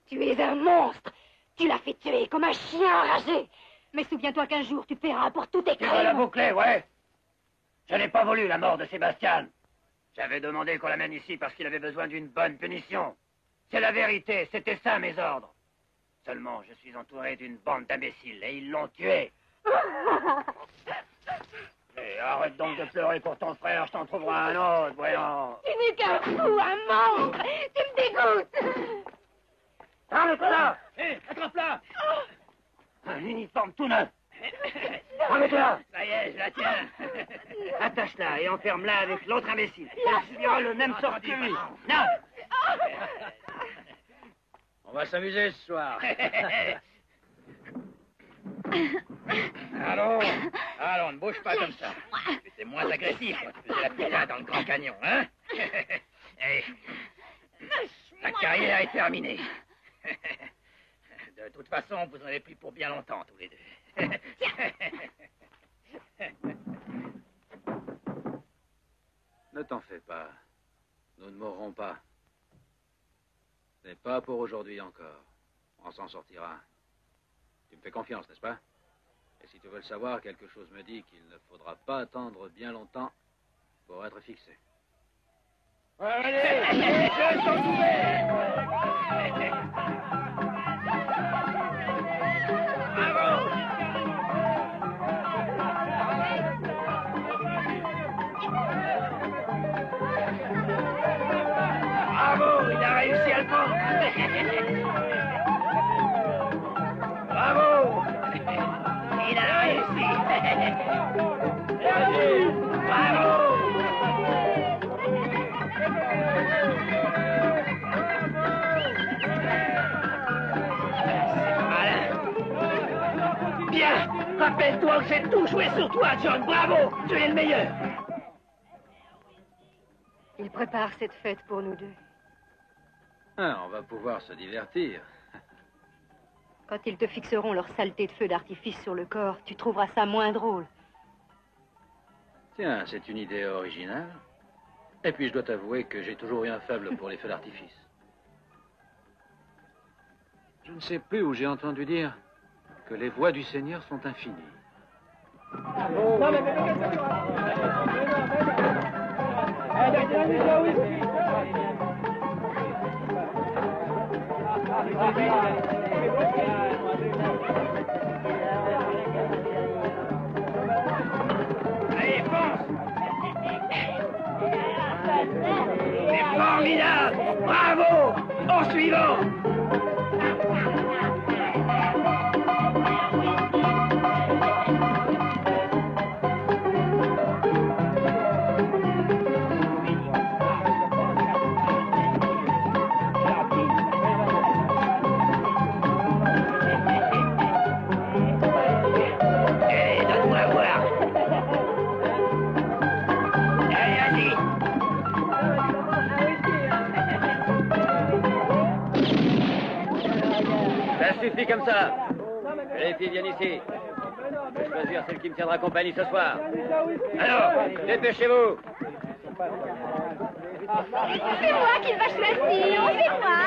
Tu es un monstre. Tu l'as fait tuer comme un chien enragé. Mais souviens-toi qu'un jour, tu paieras pour tous tes Tu vas la crimes. boucler, ouais. Je n'ai pas voulu la mort de Sébastien. J'avais demandé qu'on l'amène ici parce qu'il avait besoin d'une bonne punition. C'est la vérité, c'était ça mes ordres. Seulement, je suis entouré d'une bande d'imbéciles et ils l'ont tué. Et arrête donc de pleurer pour ton frère, je t'en trouverai un autre, voyons. Tu n'es qu'un fou, un monstre. Tu me dégoûtes. Arrête-toi là. Hé, attrape-la! Un uniforme tout neuf. Arrête-toi. Ça y est, je la tiens. Attache-la et enferme-la avec l'autre imbécile. Elle subira le même sort que lui. Non. On va s'amuser ce soir. Allons, ne bouge pas comme ça. Tu sais moins agressif quand tu faisais la piada dans le Grand Canyon, hein? Hey, ta carrière est terminée. De toute façon, vous n'en avez plus pour bien longtemps, tous les deux. Ne t'en fais pas. Nous ne mourrons pas. Ce n'est pas pour aujourd'hui encore. On s'en sortira. Tu me fais confiance, n'est-ce pas? Et si tu veux le savoir, quelque chose me dit qu'il ne faudra pas attendre bien longtemps pour être fixé. Allez, les jeux sont ouverts. Bravo! Bravo, il a réussi à le prendre. Bravo! Il a réussi. Bravo! Bien, rappelle-toi que j'ai tout joué sur toi, John. Bravo, tu es le meilleur. Il prépare cette fête pour nous deux. Ah, on va pouvoir se divertir. Quand ils te fixeront leur saleté de feu d'artifice sur le corps, tu trouveras ça moins drôle. Tiens, c'est une idée originale. Et puis, je dois t'avouer que j'ai toujours eu un faible pour les feux d'artifice. Je ne sais plus où j'ai entendu dire que les voies du Seigneur sont infinies. Allez, fonce! C'est formidable! Bravo! Au suivant! Allez, donne-moi voir! Allez, vas-y! Ça suffit comme ça. Les filles viennent ici. Je vais choisir celle qui me tiendra compagnie ce soir. Alors, dépêchez-vous. C'est moi qui va choisir, c'est moi.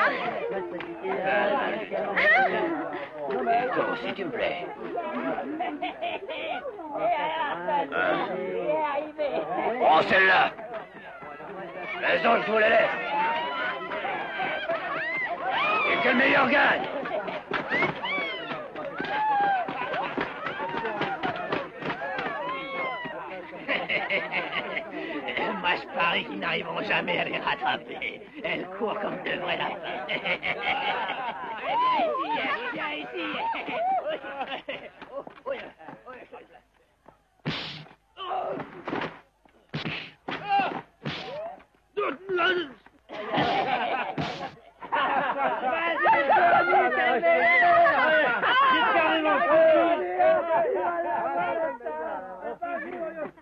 Toi aussi, tu me plais. Prends celle-là. Les autres, je vous les laisse. Et que le meilleur gagne. Moi, je parie qu'ils n'arriveront jamais à les rattraper. Elle court comme de vrais lapins. Viens ici.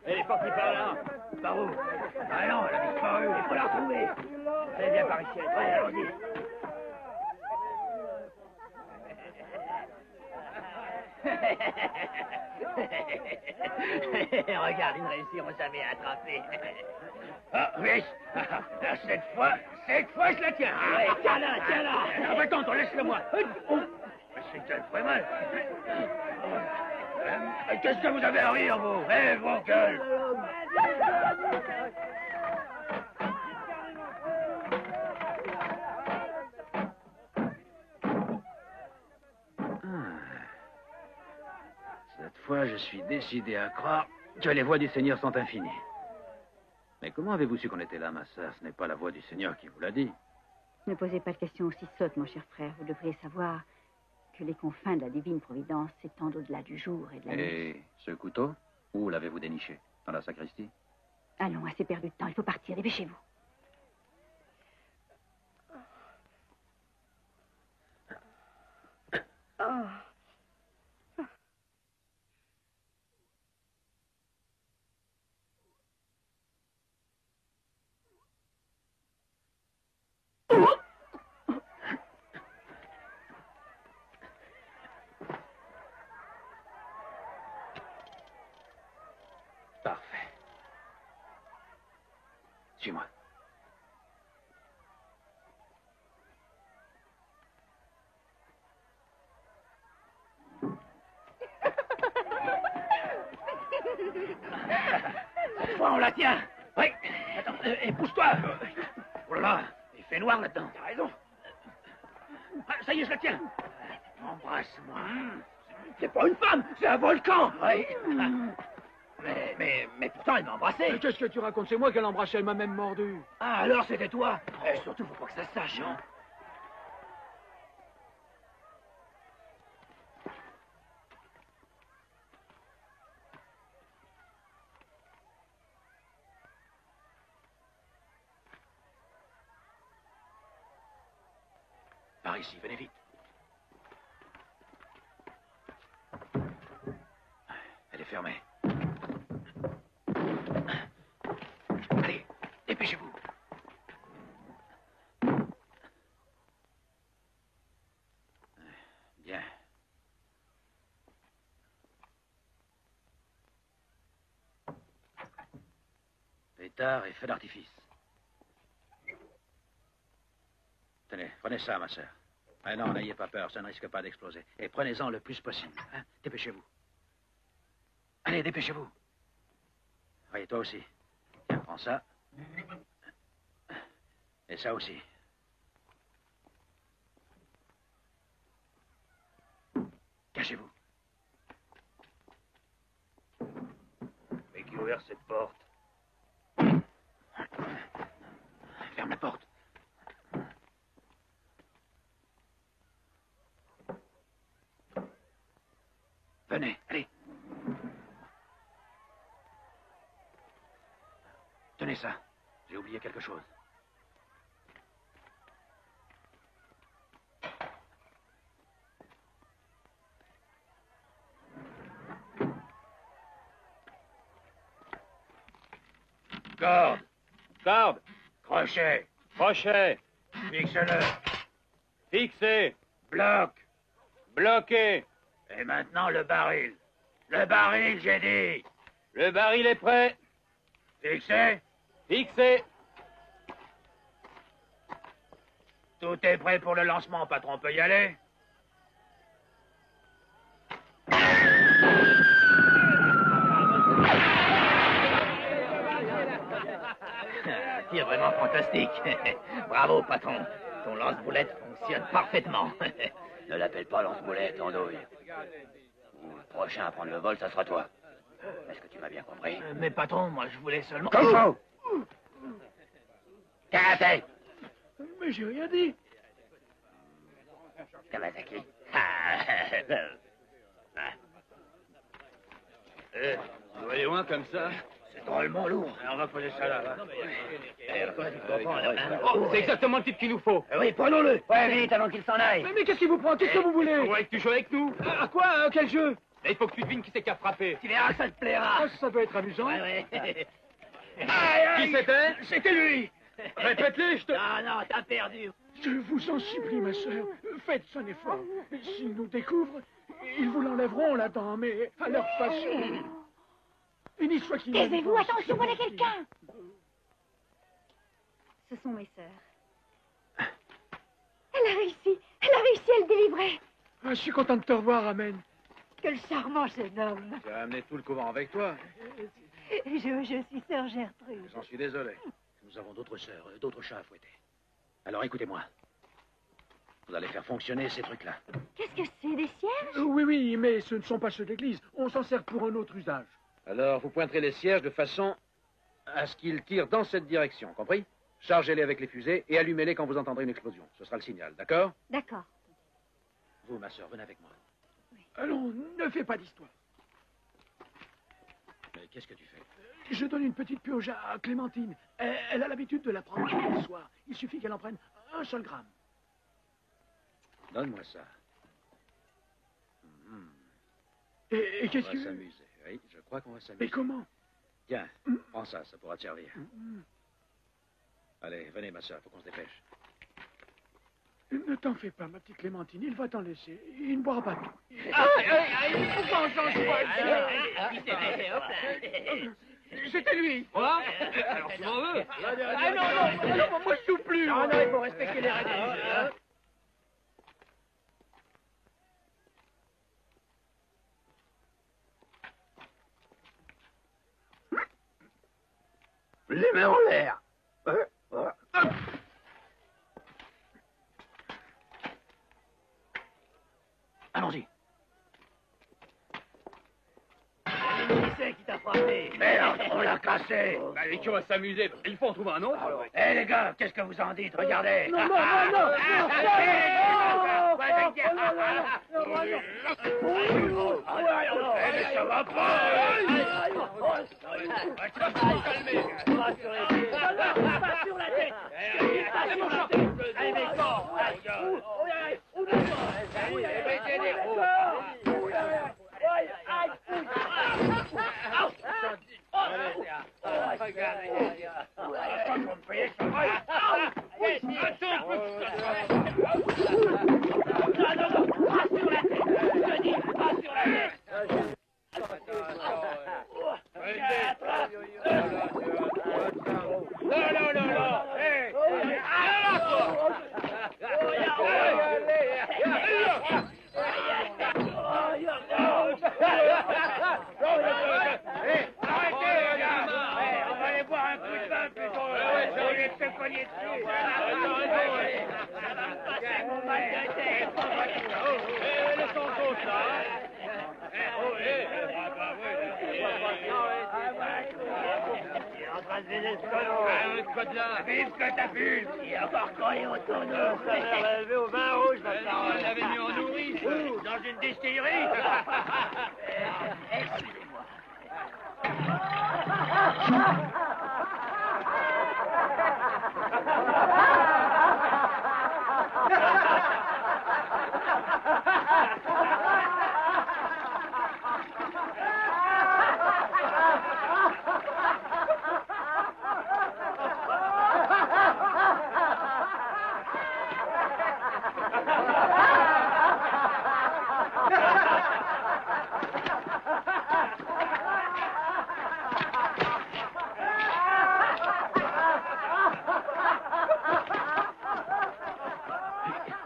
Elle est partie par là. Par où? Ah non, elle a disparu. Il faut la retrouver. Elle vient par ici. Allez, allons-y. Regarde, ils ne réussiront jamais à attraper. Ah, oui. Cette fois, je la tiens. Ah, ouais, tiens-la, tiens-la. Non, attends, laisse-le-moi. Oh, c'est qu'elle ferait mal. Qu'est-ce que vous avez à rire, vous? Eh, vos gueules. Cette fois, je suis décidé à croire que les voies du Seigneur sont infinies. Mais comment avez-vous su qu'on était là, ma sœur? Ce n'est pas la voix du Seigneur qui vous l'a dit. Ne posez pas de questions aussi sottes, mon cher frère. Vous devriez savoir que les confins de la divine providence s'étendent au-delà du jour et de la nuit. Et ce couteau, où l'avez-vous déniché? Dans la sacristie? Allons, assez perdu de temps. Il faut partir. Dépêchez-vous. Parfait. Suis-moi. On la tient. Oui. Attends, pousse-toi. Oh là là, il fait noir là-dedans. T'as raison. Ah, ça y est, je la tiens. Embrasse-moi. C'est pas une femme, c'est un volcan. Oui. Mais pourtant, elle m'a embrassé. Mais qu'est-ce que tu racontes? C'est moi qui l'ai embrassé, elle m'a même mordu. Ah, alors c'était toi. Surtout, faut pas que ça se sache, hein. Par ici, venez vite. Elle est fermée. Allez, dépêchez-vous. Bien. Pétard et feu d'artifice. Tenez, prenez ça, ma sœur. Ah non, n'ayez pas peur, ça ne risque pas d'exploser. Et prenez-en le plus possible. Hein? Dépêchez-vous. Allez, dépêchez-vous. Oui, toi aussi. Tiens, prends ça. Et ça aussi. Cachez-vous. Mais qui a ouvert cette porte? Ferme la porte. Venez, allez. Tenez ça. J'ai oublié quelque chose. Corde. Corde. Crochet. Crochet. Fixe-le. Fixé. Bloc. Bloqué. Et maintenant le baril. Le baril, j'ai dit. Le baril est prêt. Fixé. Fixé. Tout est prêt pour le lancement, patron. On peut y aller? Tir vraiment fantastique. Bravo, patron. Ton lance-boulette fonctionne parfaitement. Ne l'appelle pas lance-boulette, andouille. Le prochain à prendre le vol, ça sera toi. Est-ce que tu m'as bien compris? Mais patron, moi je voulais seulement... Kung-fu! Karaté! Mais j'ai rien dit. Kawasaki. Vous allez loin comme ça? C'est drôlement lourd. On va poser ça là. C'est exactement le type qu'il nous faut. Oui, prenons-le. Ouais, vite, avant qu'il s'en aille. Mais qu'est-ce qui vous prend? Qu'est-ce que vous voulez? Ouais, que tu joues avec nous. À quoi? Quel jeu? Et il faut que tu devines qui c'est qui a frappé. Tu verras, ça te plaira. Ah, ça peut être amusant. Ouais. Qui c'était? C'était lui. Répète-le, je te... Non, t'as perdu. Je vous en supplie, ma sœur, faites un effort. S'ils nous découvrent, ils vous l'enlèveront là-dedans, mais à leur façon. Une soit qui... Taisez-vous, attention, voilà quelqu'un. Ce sont mes sœurs. Elle a réussi à le délivrer. Ah, je suis content de te revoir, Amen. Quel charmant jeune homme. Tu as amené tout le couvent avec toi. Je suis sœur Gertrude. J'en suis désolé. Nous avons d'autres sœurs, d'autres chats à fouetter. Alors écoutez-moi. Vous allez faire fonctionner ces trucs-là. Qu'est-ce que c'est, des cierges? Oui, mais ce ne sont pas ceux d'église. On s'en sert pour un autre usage. Alors, vous pointerez les cierges de façon à ce qu'ils tirent dans cette direction, compris? Chargez-les avec les fusées et allumez-les quand vous entendrez une explosion. Ce sera le signal, d'accord? D'accord. Vous, ma sœur, venez avec moi. Allons, ne fais pas d'histoire. Mais qu'est-ce que tu fais? Je donne une petite purge à Clémentine. Elle a l'habitude de la prendre tous les soirs. Il suffit qu'elle en prenne un seul gramme. Donne-moi ça. Et qu'est-ce On que... va s'amuser. Oui, je crois qu'on va s'amuser. Mais comment? Tiens, prends ça, ça pourra te servir. Allez, venez, ma sœur, faut qu'on se dépêche. Ne t'en fais pas, ma petite Clémentine. Il va t'en laisser. Il ne boira pas tout. C'était lui. Quoi? Alors tu m'en veux? Ah non, moi je joue plus. Non, il faut respecter les règles du jeu. Hein. Les mains en l'air. Allons-y. Qui c'est qui t'a frappé? Merde, on l'a cassé. Et qui va s'amuser? Il faut en trouver un autre. Eh les gars, qu'est-ce que vous en dites? Regardez. Non. Ça va pas. Vive catapulte! Il est encore collé au tonneau! Ça va lever au vin rouge, maintenant! On l'avait mis en nourrice, dans une distillerie! Excusez-moi.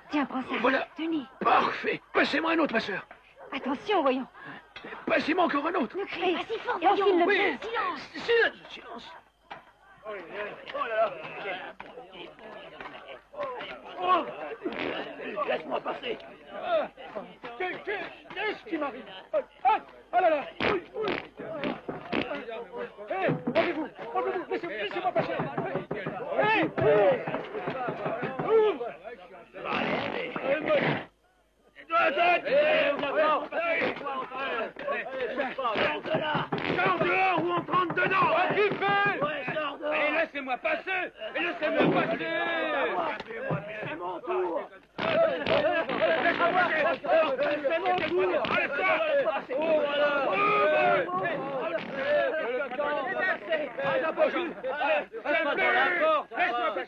Tiens, prends ça. Voilà. Tenez. Parfait. Passez-moi un autre, ma soeur. Attention, voyons. Passez-moi encore un autre. Ne criez pas si fort, et enfile le Oui. silence. Silence. Laisse-moi passer! Qu'est-ce qui m'arrive? Oh là là. Hé, rendez-vous. Laissez-moi passer. Hé. Sors dehors ou on te rentre dedans! Allez, laissez-moi passer! Laissez-moi passer! C'est mon tour! C'est mon tour. C'est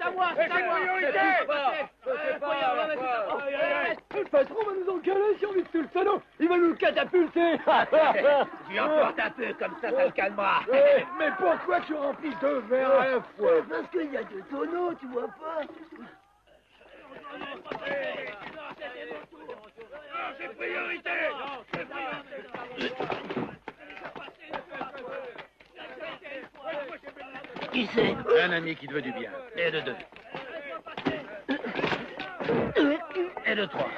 à moi! C'est à moi! Le patron va nous encaler si on vit sous le tonneau. Il va nous catapulter. Tu emportes un peu, comme ça le calmera. Mais pourquoi tu remplis 2 verres à la fois? Parce qu'il y a 2 tonneaux, tu vois pas? C'est priorité! Qui c'est? Un ami qui te veut du bien. Et de 2. Et de 3.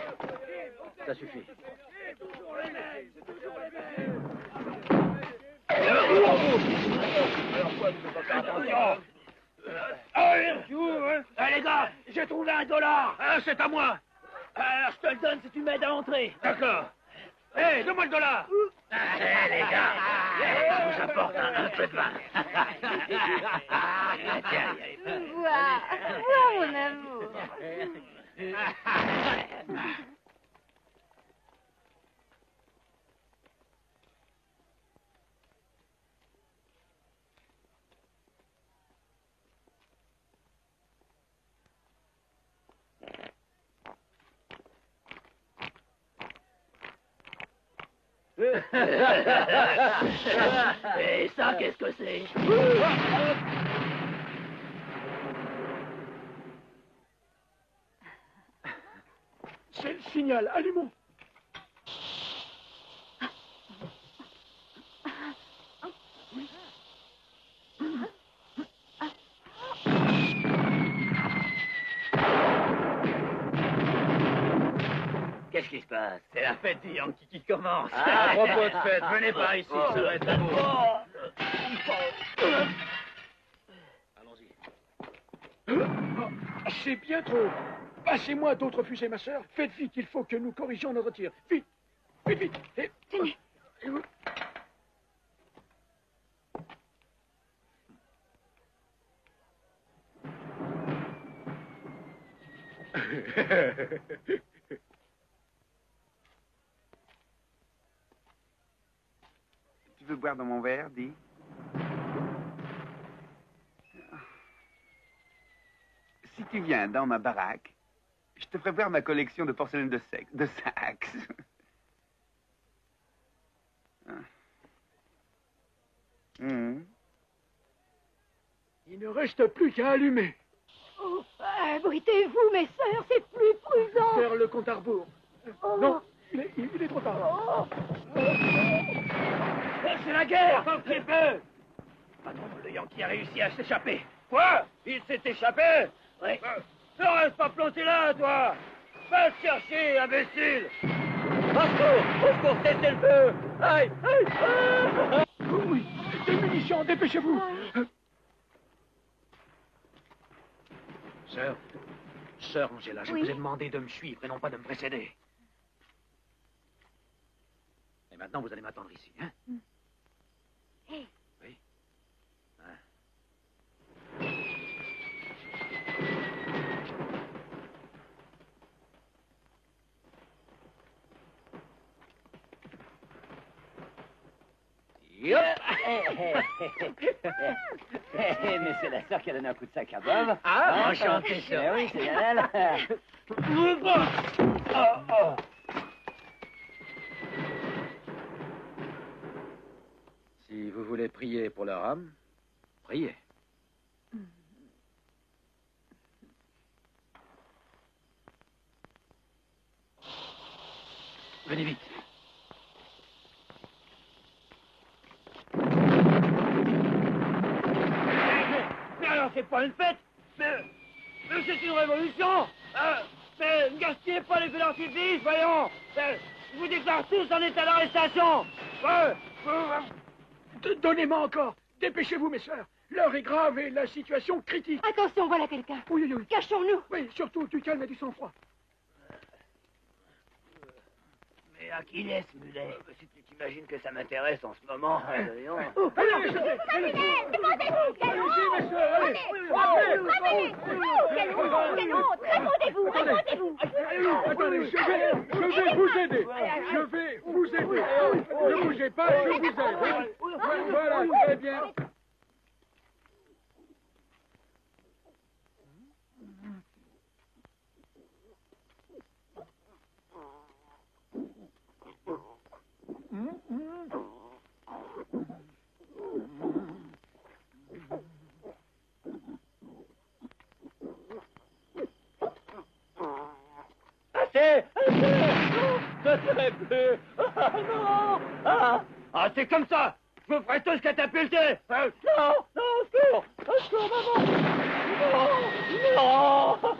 Ça suffit. Attention! Allez, les gars, j'ai trouvé $1. Ah, c'est à moi. Alors, je te le donne si tu m'aides à entrer. D'accord. Hé, donne-moi le dollar. Eh, les gars, je vous apporte un peu de vin. Tiens, Vois, mon amour. Et ça, qu'est-ce que c'est? C'est le signal, allumons. Qu'est-ce qui se passe? C'est la fête du Yankee qui commence. À propos de fête, venez par ici, ça va être beau. Allons-y. C'est bien trop. Passez-moi d'autres fusées, ma sœur. Faites vite, il faut que nous corrigions notre tir. Vite, vite, vite. Tenez. Tu veux boire dans mon verre, dis? Si tu viens dans ma baraque, je te ferai voir ma collection de porcelaine de Saxe. Il ne reste plus qu'à allumer. Oh, abritez-vous, mes sœurs, c'est plus prudent. Faire le compte à rebours. Non, il est trop tard. C'est la guerre, un petit peu. Patron, le Yankee a réussi à s'échapper. Quoi? Il s'est échappé? Oui. Ne reste pas planté là, toi. Va te chercher, imbécile. Au secours, cessez le feu. Aïe, aïe, aïe. Oui, des munitions, dépêchez-vous. Sœur Angela, je vous ai demandé de me suivre et non pas de me précéder. Et maintenant, vous allez m'attendre ici, hein? Hey. Oui. Hein? Yop! Mais c'est la sœur qui a donné un coup de sac à Bob. Ah, enchanté, Eh sœur. oui, c'est elle. Si vous voulez prier pour leur âme, priez. Venez vite. Mais alors, c'est pas une fête. Mais c'est une révolution. Mais ne gaspillez pas les feux d'artifice, voyons. Je vous déclare tous en état d'arrestation. Donnez-moi encore. Dépêchez-vous, mes sœurs. L'heure est grave et la situation critique. Attention, voilà quelqu'un. Oui, oui, oui. Cachons-nous. Oui, surtout du calme et du sang-froid. Mais à qui laisse, Mulet? Si tu t'imagines que ça m'intéresse en ce moment. Attendez, je vais vous aider. Je vais vous aider. Ne bougez pas, je vous aide. Voilà, très bien. Ne serait plus. Ah, non. Ah, c'est comme ça. Je me ferai tous catapulter. Non, non, au secours. Au secours, maman. Non, non.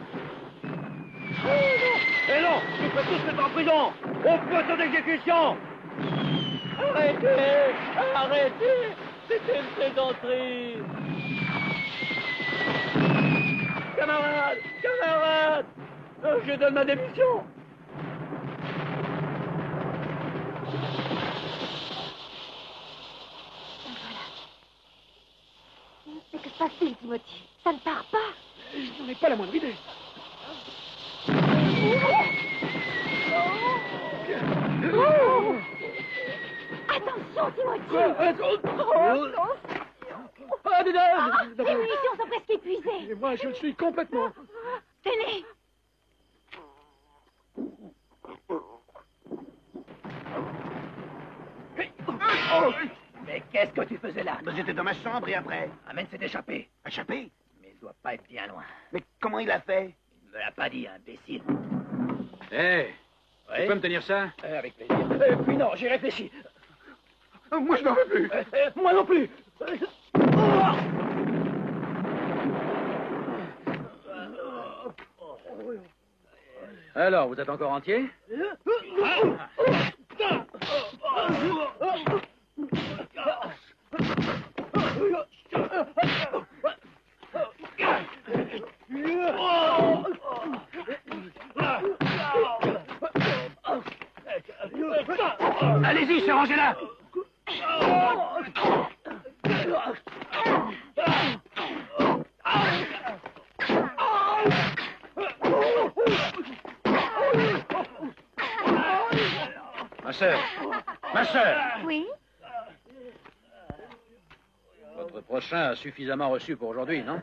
Et non, je peux tous mettre en prison. Au poisson d'exécution. Arrêtez. Arrêtez. C'était une plaisanterie. Camarades, camarades. Je donne ma démission. Mais que se passe-t-il, Timothy? Ça ne part pas. Je n'en ai pas la moindre idée. Attention, Timothy. Les munitions sont presque épuisées. Et moi, je le suis complètement. Tenez. Mais qu'est-ce que tu faisais là? J'étais dans ma chambre et après? Amène s'est échappé. Échappé? Mais il doit pas être bien loin. Mais comment il a fait? Il me l'a pas dit, imbécile. Hé, Ouais. tu peux me tenir ça? Avec plaisir. Puis non, j'ai réfléchi. Moi, je n'en veux plus. Moi non plus. Alors, vous êtes encore entier? Allez-y, c'est rangé là. Ma sœur, Oui? votre prochain a suffisamment reçu pour aujourd'hui, non?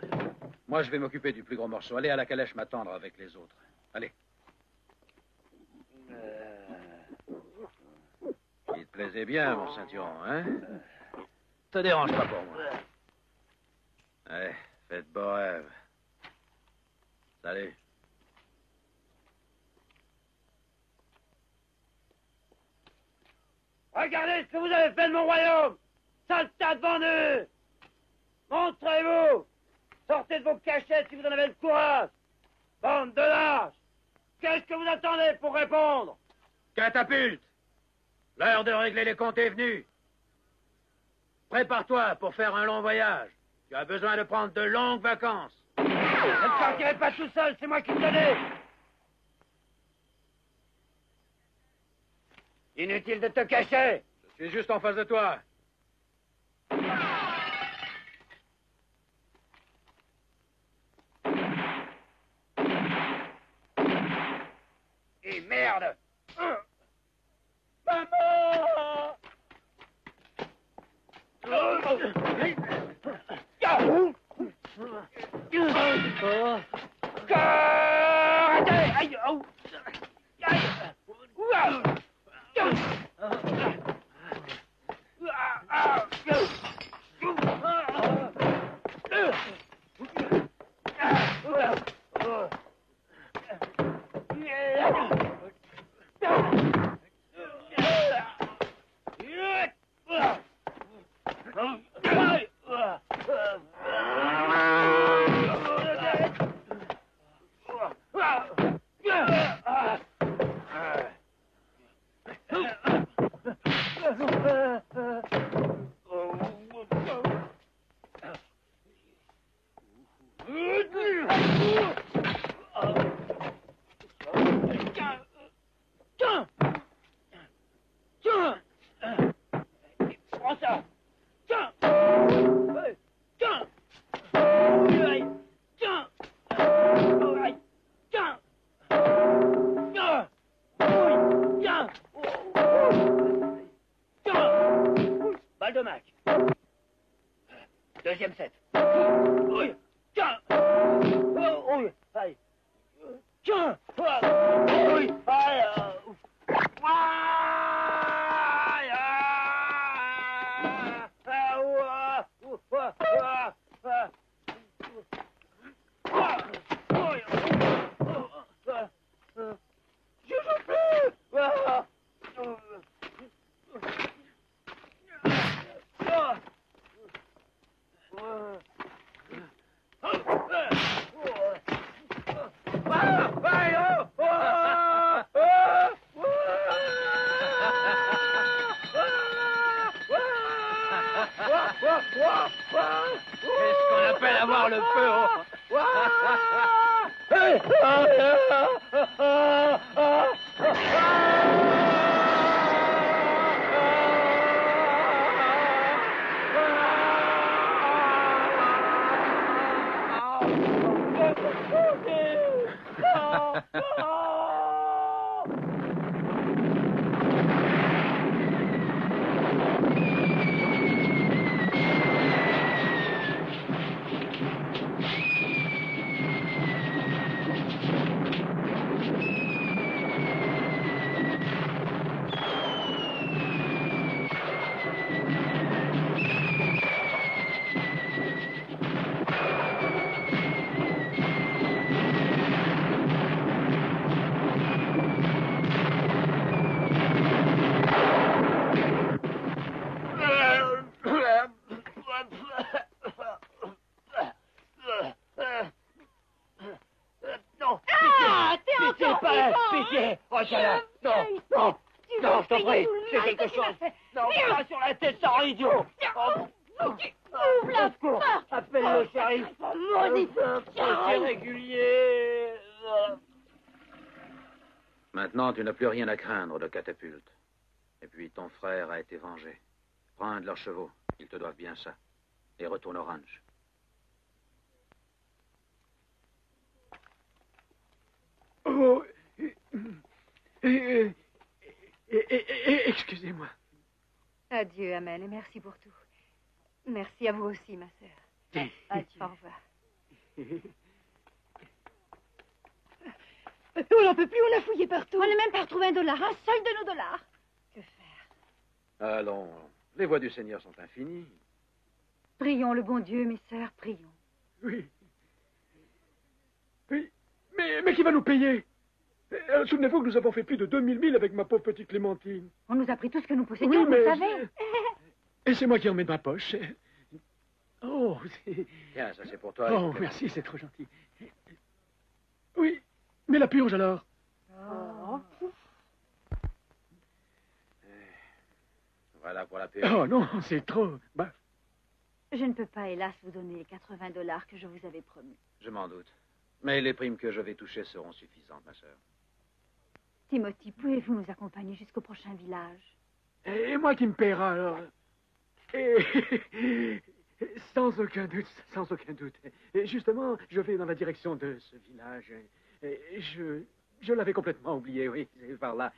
Moi, je vais m'occuper du plus gros morceau. Allez à la calèche m'attendre avec les autres. Allez. Il te plaisait bien, mon ceinturon, hein? Te dérange pas pour moi. Allez, faites beaux rêves. Salut. Regardez ce que vous avez fait de mon royaume! Sale tas de vendus! Montrez-vous! Sortez de vos cachettes si vous en avez le courage! Bande de lâches! Qu'est-ce que vous attendez pour répondre? Catapulte! L'heure de régler les comptes est venue. Prépare-toi pour faire un long voyage. Tu as besoin de prendre de longues vacances. Je ne partirai pas tout seul, c'est moi qui le donnais! Inutile de te cacher! Je suis juste en face de toi. Et merde! Maman! Arrêtez! Aïe! Balle de Mac. Deuxième set. Oui. Tiens. Oui. Aïe. Tiens. Oui. Aïe. Je joue plus. C'est ce qu'on appelle avoir le feu. pied. Retiens-la. Non, non, non, je t'en prie. Fais quelque chose. Non, pas sur la tête, ça, idiot. Ouvre la porte. Appelle le shérif. Maudit. C'est régulier. Maintenant, tu n'as plus rien à craindre de catapulte. Et puis, ton frère a été vengé. Prends un de leurs chevaux. Ils te doivent bien ça. Et retourne au ranch. Oh, excusez-moi. Adieu, Amen, et merci pour tout. Merci à vous aussi, ma sœur. Adieu. Au revoir. On n'en peut plus, on a fouillé partout. On n'a même pas retrouvé $1, un seul de nos dollars. Que faire? Allons, les voies du Seigneur sont infinies. Prions le bon Dieu, mes sœurs, prions. Oui. Oui. Mais qui va nous payer? Souvenez-vous que nous avons fait plus de 2000 milles avec ma pauvre petite Clémentine. On nous a pris tout ce que nous possédions, Oui, mais... vous savez. Et c'est moi qui en mets de ma poche. Oh, c'est... Tiens, ça c'est pour toi. Oh, merci, c'est trop gentil. Oui, mais la purge alors? Oh. Voilà pour la purge. Oh non, c'est trop. Bah. Je ne peux pas, hélas, vous donner les $80 que je vous avais promis. Je m'en doute. Mais les primes que je vais toucher seront suffisantes, ma sœur. Timothy, pouvez-vous nous accompagner jusqu'au prochain village? Et moi qui me paiera alors? Et... Sans aucun doute, sans aucun doute. Et justement, je vais dans la direction de ce village. Et je l'avais complètement oublié, oui, c'est par là.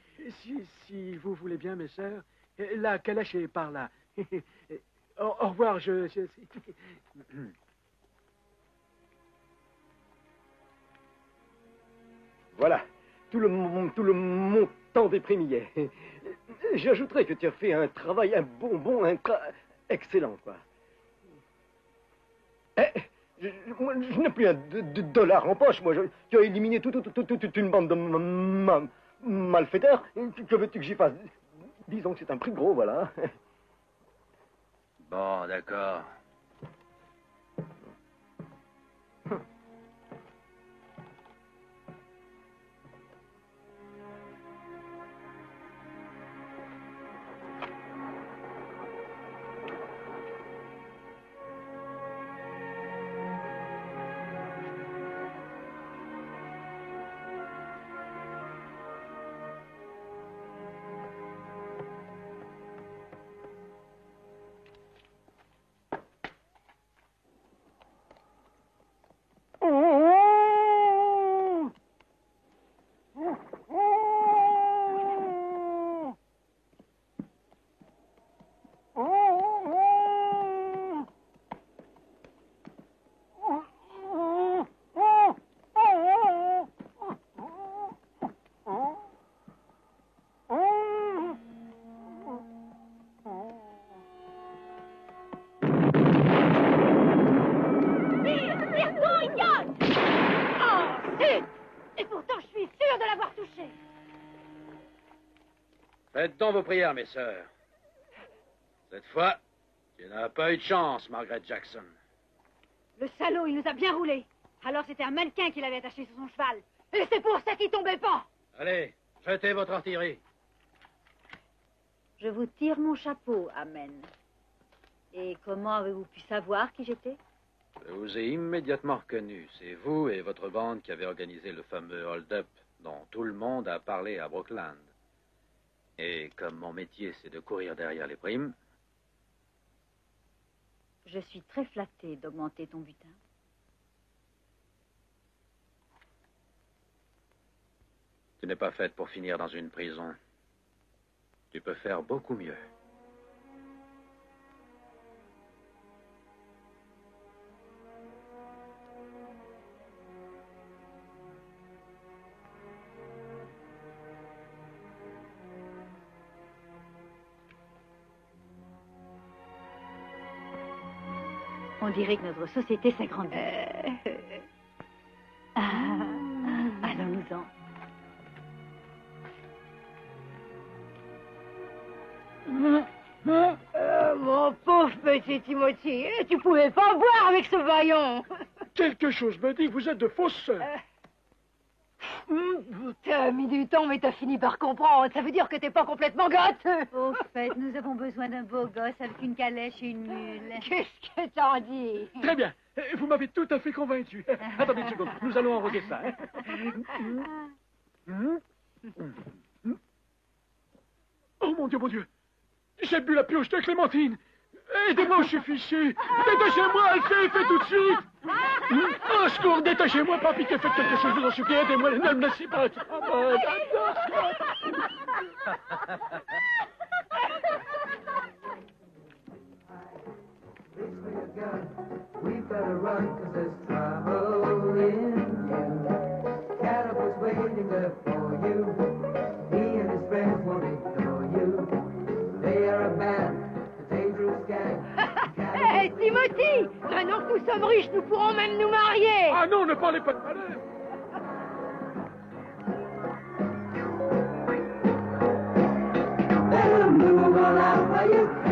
Si vous voulez bien, mes sœurs, la calèche est par là. Au revoir, Voilà, tout le montant des primes y est. J'ajouterais que tu as fait un travail, excellent, quoi. Moi, je n'ai plus de dollars en poche, moi. Tu as éliminé toute une bande de malfaiteurs. Que veux-tu que j'y fasse? Disons que c'est un prix gros, voilà. Bon, d'accord. Faites donc vos prières, mes sœurs. Cette fois, tu n'as pas eu de chance, Margaret Jackson. Le salaud, il nous a bien roulé. Alors c'était un mannequin qui l'avait attaché sur son cheval. Et c'est pour ça qu'il tombait pas. Allez, jetez votre artillerie. Je vous tire mon chapeau, Amen. Et comment avez-vous pu savoir qui j'étais? Je vous ai immédiatement reconnu. C'est vous et votre bande qui avez organisé le fameux hold-up dont tout le monde a parlé à Brookland. Et comme mon métier, c'est de courir derrière les primes... Je suis très flattée d'augmenter ton butin. Tu n'es pas faite pour finir dans une prison. Tu peux faire beaucoup mieux. On dirait que notre société s'agrandit. Allons-nous-en. Mon pauvre petit Timothy, tu pouvais pas boire avec ce vaillant. Quelque chose me dit que vous êtes de fausses sœurs. T'as mis du temps, mais t'as fini par comprendre. Ça veut dire que t'es pas complètement gâteux. Au fait, nous avons besoin d'un beau gosse avec une calèche et une mule. Qu'est-ce que t'en dis? Très bien. Vous m'avez tout à fait convaincu. Attendez une seconde. Nous allons arroser ça. Oh mon Dieu. J'ai bu la pioche de Clémentine. Aidez-moi, je suis fichu. Détachez-moi, faites tout de suite. Au secours, détachez-moi, par pitié, faites quelque chose, je vous en supplie, aidez-moi, ne me laissez pas. We've got to run 'cause there's trouble in you. Cannibals waiting there for you. He and his friends won't ignore you. They are a band, a dangerous gang. Hé, Timothy! Maintenant que nous sommes riches, nous pourrons même nous marier! Ah non, ne parlez pas de malheur. Let 'em move on out by you.